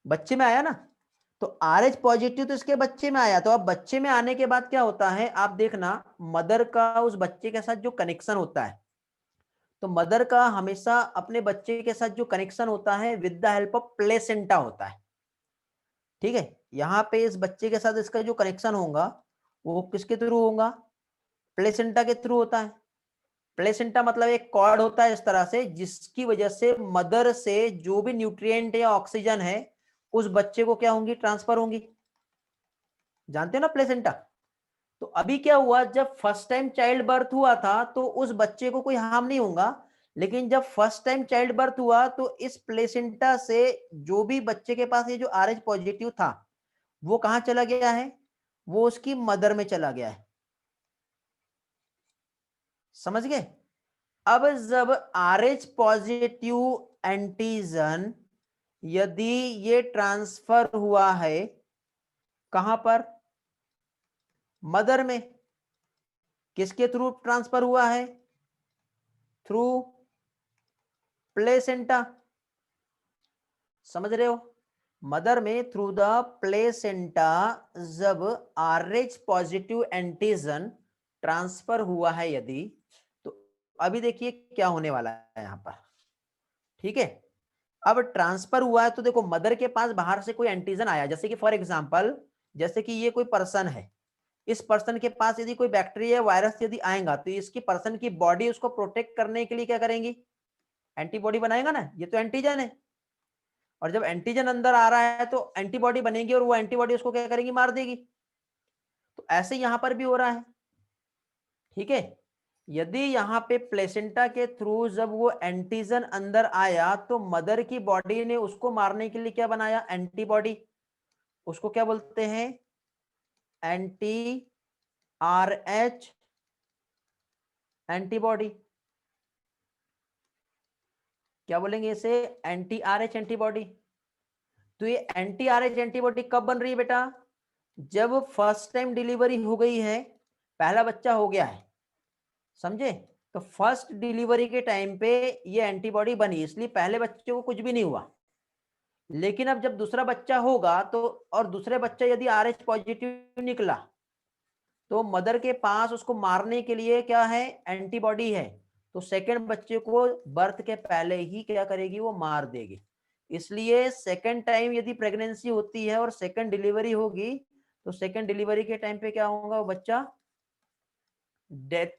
बच्चे में आया ना, तो RH पॉजिटिव तो इसके बच्चे में आया। तो अब बच्चे में आने के बाद क्या होता है, आप देखना मदर का उस बच्चे के साथ जो कनेक्शन होता है, तो मदर का हमेशा अपने बच्चे के साथ जो कनेक्शन होता है with the help of placenta होता है। ठीक है, यहाँ पे इस बच्चे के साथ इसका जो कनेक्शन होगा वो किसके थ्रू होगा, प्लेसेंटा के थ्रू होता है। प्लेसेंटा मतलब एक कॉर्ड होता है इस तरह से, जिसकी वजह से मदर से जो भी न्यूट्रिएंट या ऑक्सीजन है उस बच्चे को क्या होंगी, ट्रांसफर होंगी। जानते हो ना प्लेसेंटा। तो अभी क्या हुआ, जब फर्स्ट टाइम चाइल्ड बर्थ हुआ था तो उस बच्चे को कोई हार्म नहीं होगा, लेकिन जब फर्स्ट टाइम चाइल्ड बर्थ हुआ तो इस प्लेसेंटा से जो भी बच्चे के पास ये जो RH पॉजिटिव था वो कहां चला गया है, वो उसकी मदर में चला गया है। समझ गए। अब जब RH पॉजिटिव एंटीजन यदि ये ट्रांसफर हुआ है कहां पर, मदर में, किसके थ्रू ट्रांसफर हुआ है, थ्रू प्लेसेंटा। समझ रहे हो, मदर में थ्रू द प्लेसेंटा जब RH पॉजिटिव एंटीजन ट्रांसफर हुआ है यदि, तो अभी देखिए क्या होने वाला है यहां पर। ठीक है, अब ट्रांसफर हुआ है तो देखो मदर के पास बाहर से कोई एंटीजन आया, जैसे कि फॉर एग्जांपल, जैसे कि ये कोई पर्सन है, इस पर्सन के पास यदि कोई बैक्टीरिया वायरस यदि आएगा तो इसकी पर्सन की बॉडी उसको प्रोटेक्ट करने के लिए क्या करेंगी, एंटीबॉडी बनाएगा ना, ये तो एंटीजन है। और जब एंटीजन अंदर आ रहा है तो एंटीबॉडी बनेगी और वो एंटीबॉडी उसको क्या करेगी, मार देगी। तो ऐसे यहां पर भी हो रहा है। ठीक है। यदि यहाँ पे प्लेसेंटा के थ्रू जब वो एंटीजन अंदर आया तो मदर की बॉडी ने उसको मारने के लिए क्या बनाया, एंटीबॉडी। उसको क्या बोलते हैं, एंटी RH एंटीबॉडी। क्या बोलेंगे इसे, एंटी RH एंटीबॉडी। तो ये एंटी RH एंटीबॉडी कब बन रही है बेटा, जब फर्स्ट टाइम डिलीवरी हो गई है, पहला बच्चा हो गया है, समझे। तो फर्स्ट डिलीवरी के टाइम पे ये एंटीबॉडी बनी, इसलिए पहले बच्चे को कुछ भी नहीं हुआ। लेकिन अब जब दूसरा बच्चा होगा तो, और दूसरे बच्चा यदि RH पॉजिटिव निकला तो मदर के पास उसको मारने के लिए क्या है, एंटीबॉडी है। तो सेकंड बच्चे को बर्थ के पहले ही क्या करेगी, वो मार देगी। इसलिए सेकंड टाइम यदि प्रेगनेंसी होती है और सेकंड डिलीवरी होगी तो सेकंड डिलीवरी के टाइम पे क्या होगा, वो बच्चा डेथ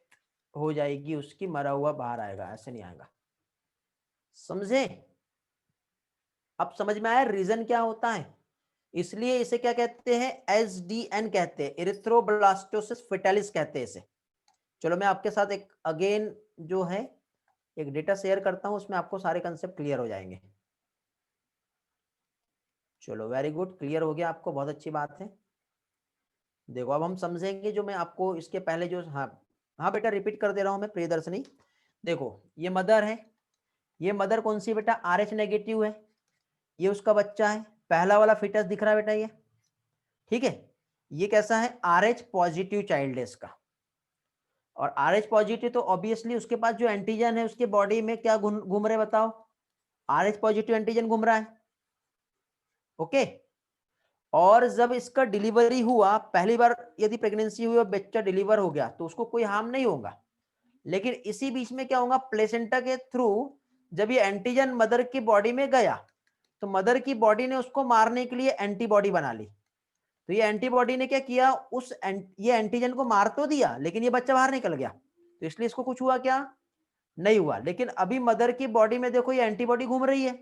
हो जाएगी उसकी, मरा हुआ बाहर आएगा, ऐसे नहीं आएगा। समझे, अब समझ में आया रीजन क्या होता है। इसलिए इसे क्या कहते हैं, SDN कहते हैं, इरिथ्रोब्लास्टोसिस फेटालिस कहते हैं इसे। चलो मैं आपके साथ एक अगेन जो है एक डेटा शेयर करता हूं, उसमें आपको सारे कंसेप्ट क्लियर हो जाएंगे। चलो वेरी गुड, क्लियर हो गया आपको, बहुत अच्छी बात है। देखो अब हम समझेंगे जो मैं आपको इसके पहले जो, हाँ हाँ बेटा रिपीट कर दे रहा हूं मैं, प्रियदर्शनी। देखो ये मदर है, ये मदर कौन सी बेटा, RH नेगेटिव है। ये उसका बच्चा है, पहला वाला फिटस दिख रहा है बेटा ये, ठीक है। ये कैसा है, RH पॉजिटिव चाइल्ड है इसका। और RH पॉजिटिव तो ऑब्वियसली उसके पास जो एंटीजन है उसके बॉडी में क्या घूम रहे बताओ, RH पॉजिटिव एंटीजन घूम रहा है, ओके। और जब इसका डिलीवरी हुआ, पहली बार यदि प्रेगनेंसी हुई और बच्चा डिलीवर हो गया तो उसको कोई हार्म नहीं होगा। लेकिन इसी बीच में क्या होगा, प्लेसेंटा के थ्रू जब ये एंटीजन मदर की बॉडी में गया तो मदर की बॉडी ने उसको मारने के लिए एंटीबॉडी बना ली। तो ये एंटीबॉडी ने क्या किया, ये एंटीजन को मार तो दिया लेकिन ये बच्चा बाहर निकल गया, तो इसलिए इसको कुछ हुआ क्या, नहीं हुआ। लेकिन अभी मदर की बॉडी में देखो ये एंटीबॉडी घूम रही है।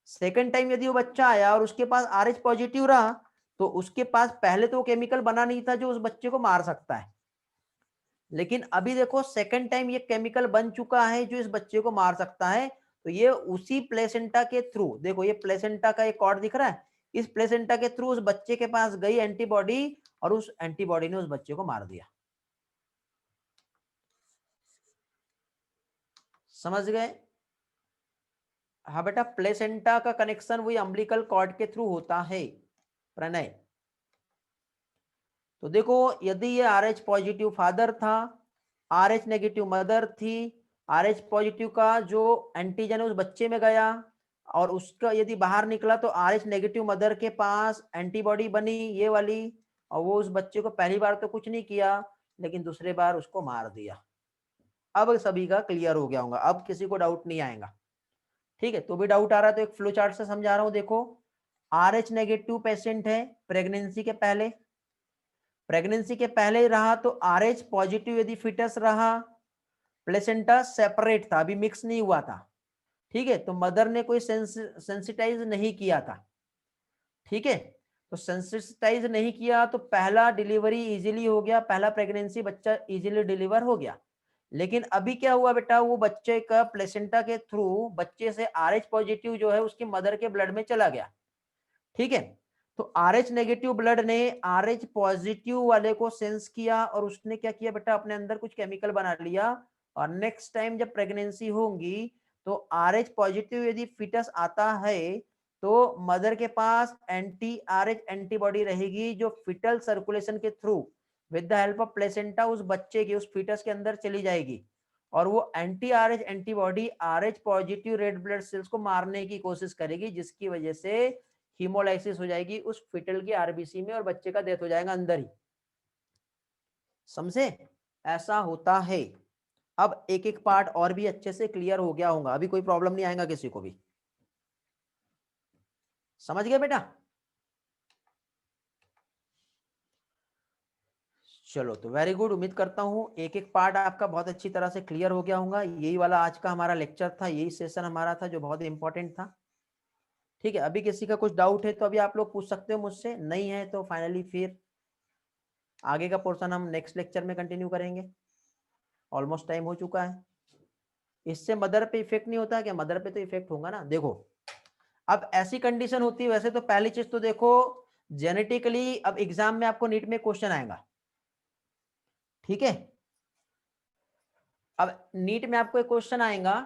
सेकंड टाइम यदि वो बच्चा आया और उसके पास RH पॉजिटिव रहा तो उसके पास पहले तो वो केमिकल बना नहीं था जो उस बच्चे को मार सकता है। लेकिन अभी देखो सेकंड टाइम ये केमिकल बन चुका है जो इस बच्चे को मार सकता है। तो ये उसी प्लेसेंटा के थ्रू, देखो ये प्लेसेंटा का एक कॉर्ड दिख रहा है, इस प्लेसेंटा के थ्रू उस बच्चे के पास गई एंटीबॉडी और उस एंटीबॉडी ने उस बच्चे को मार दिया। समझ गए, हाँ बेटा, प्लेसेंटा का कनेक्शन वही अम्बिलिकल कॉर्ड के थ्रू होता है, प्रणय। तो देखो यदि ये RH पॉजिटिव फादर था, RH नेगेटिव मदर थी, RH पॉजिटिव का जो एंटीजन है उस बच्चे में गया और उसका यदि बाहर निकला तो RH नेगेटिव मदर के पास एंटीबॉडी बनी ये वाली, और वो उस बच्चे को पहली बार तो कुछ नहीं किया लेकिन दूसरे बार उसको मार दिया। अब सभी का क्लियर हो गया होगा, अब किसी को डाउट नहीं आएगा, ठीक है। तो भी डाउट आ रहा है तो एक फ्लो चार्ट से समझा रहा हूं। देखो RH नेगेटिव पेशेंट है प्रेगनेंसी के पहले, प्रेगनेंसी के पहले रहा तो RH पॉजिटिव यदि फिटस रहा, प्लेसेंटा सेपरेट था, अभी मिक्स नहीं हुआ था, ठीक है। तो मदर ने कोई सेंसिटाइज नहीं किया था, ठीक है। तो सेंसिटाइज नहीं किया तो पहला डिलीवरी इजीली हो गया, पहला प्रेगनेंसी बच्चा इजीली डिलीवर हो गया। लेकिन अभी क्या हुआ बेटा, वो बच्चे का प्लेसेंटा के थ्रू बच्चे से RH पॉजिटिव जो है उसकी मदर के ब्लड में चला गया, ठीक है। तो RH नेगेटिव ब्लड ने RH पॉजिटिव वाले को सेंस किया और उसने क्या किया बेटा, अपने अंदर कुछ केमिकल बना लिया। और नेक्स्ट टाइम जब प्रेगनेंसी होगी तो RH पॉजिटिव यदि फिटस आता है तो मदर के पास एंटी RH एंटीबॉडी रहेगी जो फिटल सर्कुलेशन के through with the help of placenta उस बच्चे की, उस फिटस के अंदर चली जाएगी और वो anti RH antibody RH positive red blood cells को मारने की कोशिश करेगी, जिसकी वजह से हीमोलाइसिस हो जाएगी उस फिटल की RBC में और बच्चे का डेथ हो जाएगा अंदर ही। समझे, ऐसा होता है। अब एक एक पार्ट और भी अच्छे से क्लियर हो गया होगा, अभी कोई प्रॉब्लम नहीं आएगा किसी को भी। समझ गए बेटा, चलो तो वेरी गुड, उम्मीद करता हूं एक एक पार्ट आपका बहुत अच्छी तरह से क्लियर हो गया होगा। यही वाला आज का हमारा लेक्चर था, यही सेशन हमारा था जो बहुत इंपॉर्टेंट था, ठीक है। अभी किसी का कुछ डाउट है तो अभी आप लोग पूछ सकते हो मुझसे, नहीं है तो फाइनली फिर आगे का पोर्शन हम नेक्स्ट लेक्चर में कंटिन्यू करेंगे। ऑलमोस्ट टाइम हो चुका है। इससे मदर पे इफेक्ट नहीं होता क्या? मदर पे तो इफेक्ट होगा ना। देखो अब ऐसी कंडीशन होती है, वैसे तो पहली चीज तो देखो जेनेटिकली, अब एग्जाम में आपको नीट में क्वेश्चन आएगा, ठीक है। अब नीट में आपको एक क्वेश्चन आएगा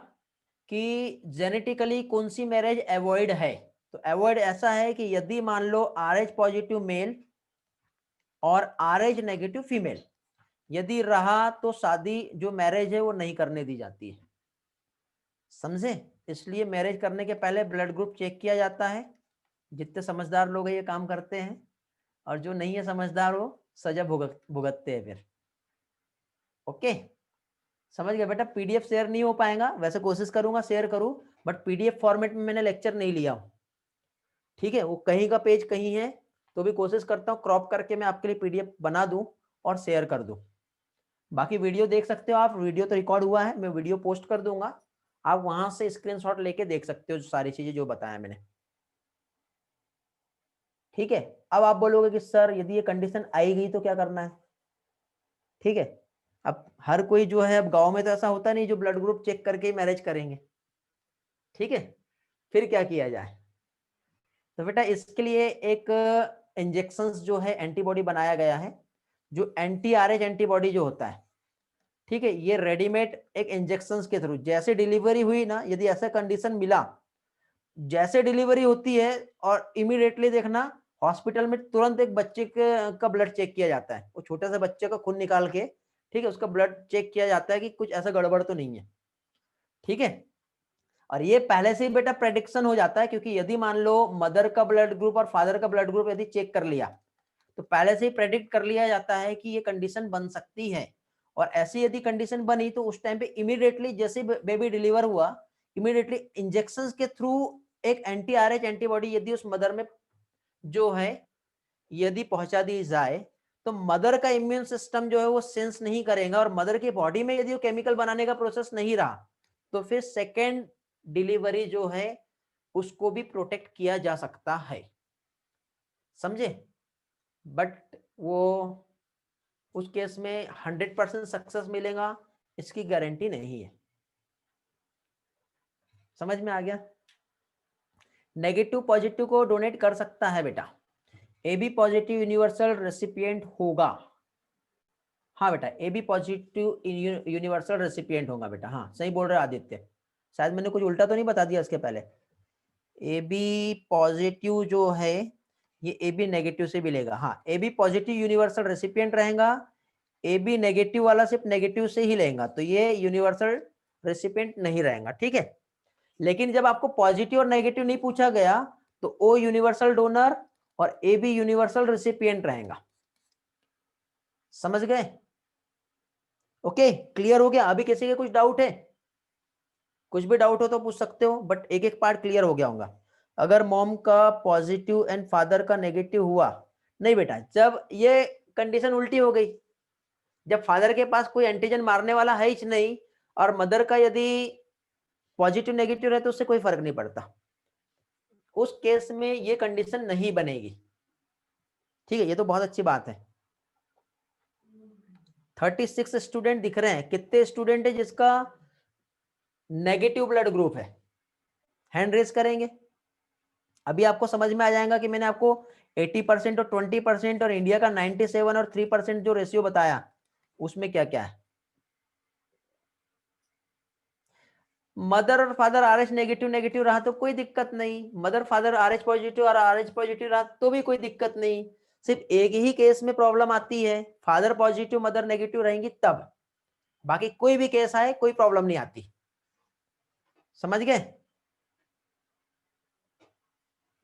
कि जेनेटिकली कौन सी मैरिज अवॉइड है। तो अवॉइड ऐसा है कि यदि मान लो RH पॉजिटिव मेल और RH नेगेटिव फीमेल यदि रहा तो शादी जो मैरिज है वो नहीं करने दी जाती है, समझे। इसलिए मैरिज करने के पहले ब्लड ग्रुप चेक किया जाता है। जितने समझदार लोग हैं ये काम करते हैं, और जो नहीं है समझदार वो सजा भुगतते हैं फिर। ओके, समझ गए बेटा। पीडीएफ शेयर नहीं हो पाएगा, वैसे कोशिश करूंगा शेयर करूं, बट पीडीएफ फॉर्मेट में मैंने लेक्चर नहीं लिया हूं, ठीक है। वो कहीं का पेज कहीं है, तो भी कोशिश करता हूं क्रॉप करके मैं आपके लिए पीडीएफ बना दूं और शेयर कर दूं। बाकी वीडियो देख सकते हो आप, वीडियो तो रिकॉर्ड हुआ है, मैं वीडियो पोस्ट कर दूंगा, आप वहां से स्क्रीनशॉट लेके देख सकते हो सारी चीजें जो बताया मैंने, ठीक है। अब आप बोलोगे कि सर यदि ये कंडीशन आई गई तो क्या करना है, ठीक है। अब हर कोई जो है, अब गांव में तो ऐसा होता नहीं जो ब्लड ग्रुप चेक करके ही मैरिज करेंगे, ठीक है। फिर क्या किया जाए? तो बेटा इसके लिए एक इंजेक्शन जो है एंटीबॉडी बनाया गया है, जो एंटी RH एंटीबॉडी जो होता है, ठीक है। ये रेडीमेड एक इंजेक्शन के थ्रू जैसे डिलीवरी हुई ना, यदि ऐसा कंडीशन मिला, जैसे डिलीवरी होती है और इमीडिएटली देखना हॉस्पिटल में तुरंत एक बच्चे का ब्लड चेक किया जाता है, वो छोटे से बच्चे का खून निकाल के, ठीक है, उसका ब्लड चेक किया जाता है कि कुछ ऐसा गड़बड़ तो नहीं है, ठीक है। और ये पहले से ही बेटा प्रेडिक्शन हो जाता है, क्योंकि यदि मान लो मदर का ब्लड ग्रुप और फादर का ब्लड ग्रुप यदि चेक कर लिया, तो पहले से ही प्रेडिक्ट कर लिया जाता है कि ये कंडीशन बन सकती है। और ऐसी यदि कंडीशन बनी तो उस टाइम पे इमीडिएटली जैसे बेबी डिलीवर हुआ, इमीडिएटली इंजेक्शन के थ्रू एक एंटी RH एंटीबॉडी यदि उस मदर में जो है यदि पहुंचा दी जाए, तो मदर का इम्यून सिस्टम जो है वो सेंस नहीं करेगा, और मदर की बॉडी में यदि वो केमिकल बनाने का प्रोसेस नहीं रहा, तो फिर सेकेंड डिलीवरी जो है उसको भी प्रोटेक्ट किया जा सकता है, समझे। बट वो उस केस में 100% सक्सेस मिलेगा इसकी गारंटी नहीं है, समझ में आ गया। नेगेटिव पॉजिटिव को डोनेट कर सकता है बेटा, AB पॉजिटिव यूनिवर्सल रेसिपिएंट होगा। हाँ बेटा, AB पॉजिटिव यूनिवर्सल रेसिपिएंट होगा बेटा, हाँ सही बोल रहे आदित्य, शायद मैंने कुछ उल्टा तो नहीं बता दिया इसके पहले। AB पॉजिटिव जो है ये AB नेगेटिव से भी लेगा, हाँ AB पॉजिटिव यूनिवर्सल रेसिपिएंट रहेगा, AB नेगेटिव वाला सिर्फ नेगेटिव से ही लेगा, तो ये यूनिवर्सल रेसिपिएंट नहीं रहेगा, ठीक है। लेकिन जब आपको पॉजिटिव और नेगेटिव नहीं पूछा गया, तो O यूनिवर्सल डोनर और AB यूनिवर्सल रेसिपिएंट रहेगा, समझ गए। ओके, क्लियर हो गया। अभी किसी के कुछ डाउट है? कुछ भी डाउट हो तो पूछ सकते हो, बट एक एक पार्ट क्लियर हो गया होगा। अगर मॉम का पॉजिटिव एंड फादर का नेगेटिव हुआ, नहीं बेटा, जब ये कंडीशन उल्टी हो गई, जब फादर के पास कोई एंटीजन मारने वाला है ही नहीं और मदर का यदि पॉजिटिव नेगेटिव है तो उससे कोई फर्क नहीं पड़ता, उस केस में ये कंडीशन नहीं बनेगी, ठीक है। ये तो बहुत अच्छी बात है। 36 स्टूडेंट दिख रहे हैं, कितने स्टूडेंट है जिसका नेगेटिव ब्लड ग्रुप है? हैंड रेज करेंगे। अभी आपको समझ में आ जाएगा कि मैंने आपको 80% और 20% और इंडिया का 97 और 3% जो रेशियो बताया उसमें क्या क्या है। मदर और फादर RH नेगेटिव नेगेटिव रहा तो कोई दिक्कत नहीं, मदर फादर RH पॉजिटिव और RH पॉजिटिव रहा तो भी कोई दिक्कत नहीं। सिर्फ एक ही केस में प्रॉब्लम आती है, फादर पॉजिटिव मदर नेगेटिव रहेंगी तब, बाकी कोई भी केस आए कोई प्रॉब्लम नहीं आती, समझ गए।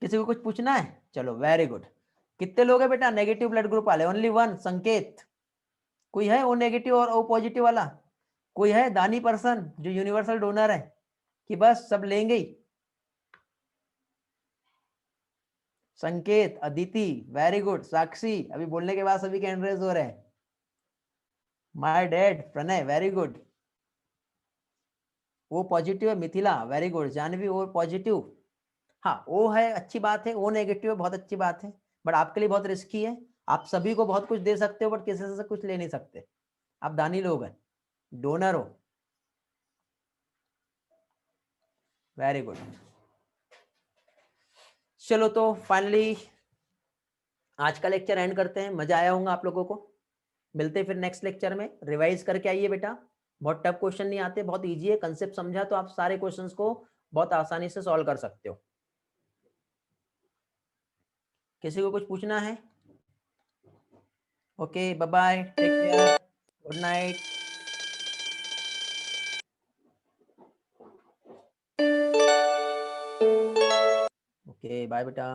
किसी को कुछ पूछना है? चलो वेरी गुड। कितने लोग हैं बेटा नेगेटिव ब्लड ग्रुप वाले? ओनली वन, संकेत। कोई है ओ नेगेटिव और ओ पॉजिटिव वाला? कोई है दानी पर्सन जो यूनिवर्सल डोनर है, कि बस सब लेंगे ही? संकेत, अदिति, वेरी गुड। साक्षी, अभी बोलने के बाद सभी के हैंड रेज हो रहे हैं। My dad, Pranay, very good. वो पॉजिटिव है, मिथिला, वेरी गुड। जानवी, वो पॉजिटिव, हाँ वो है, अच्छी बात है। वो नेगेटिव है, बहुत अच्छी बात है, बट आपके लिए बहुत रिस्की है। आप सभी को बहुत कुछ दे सकते हो बट किसी से कुछ ले नहीं सकते, आप दानी लोग हैं, डोनर हो, वेरी गुड। चलो तो फाइनली आज का लेक्चर एंड करते हैं। मजा आया होगा आप लोगों को। मिलते हैं फिर नेक्स्ट लेक्चर में। रिवाइज करके आइए बेटा, बहुत टफ क्वेश्चन नहीं आते, बहुत इजी है। कंसेप्ट समझा तो आप सारे क्वेश्चंस को बहुत आसानी से सॉल्व कर सकते हो। किसी को कुछ पूछना है? Okay, bye bye, take care, good night. Okay bye बेटा।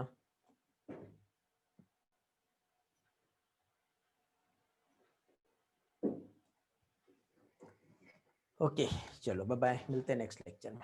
ओके चलो बाय बाय, मिलते हैं नेक्स्ट लेक्चर में।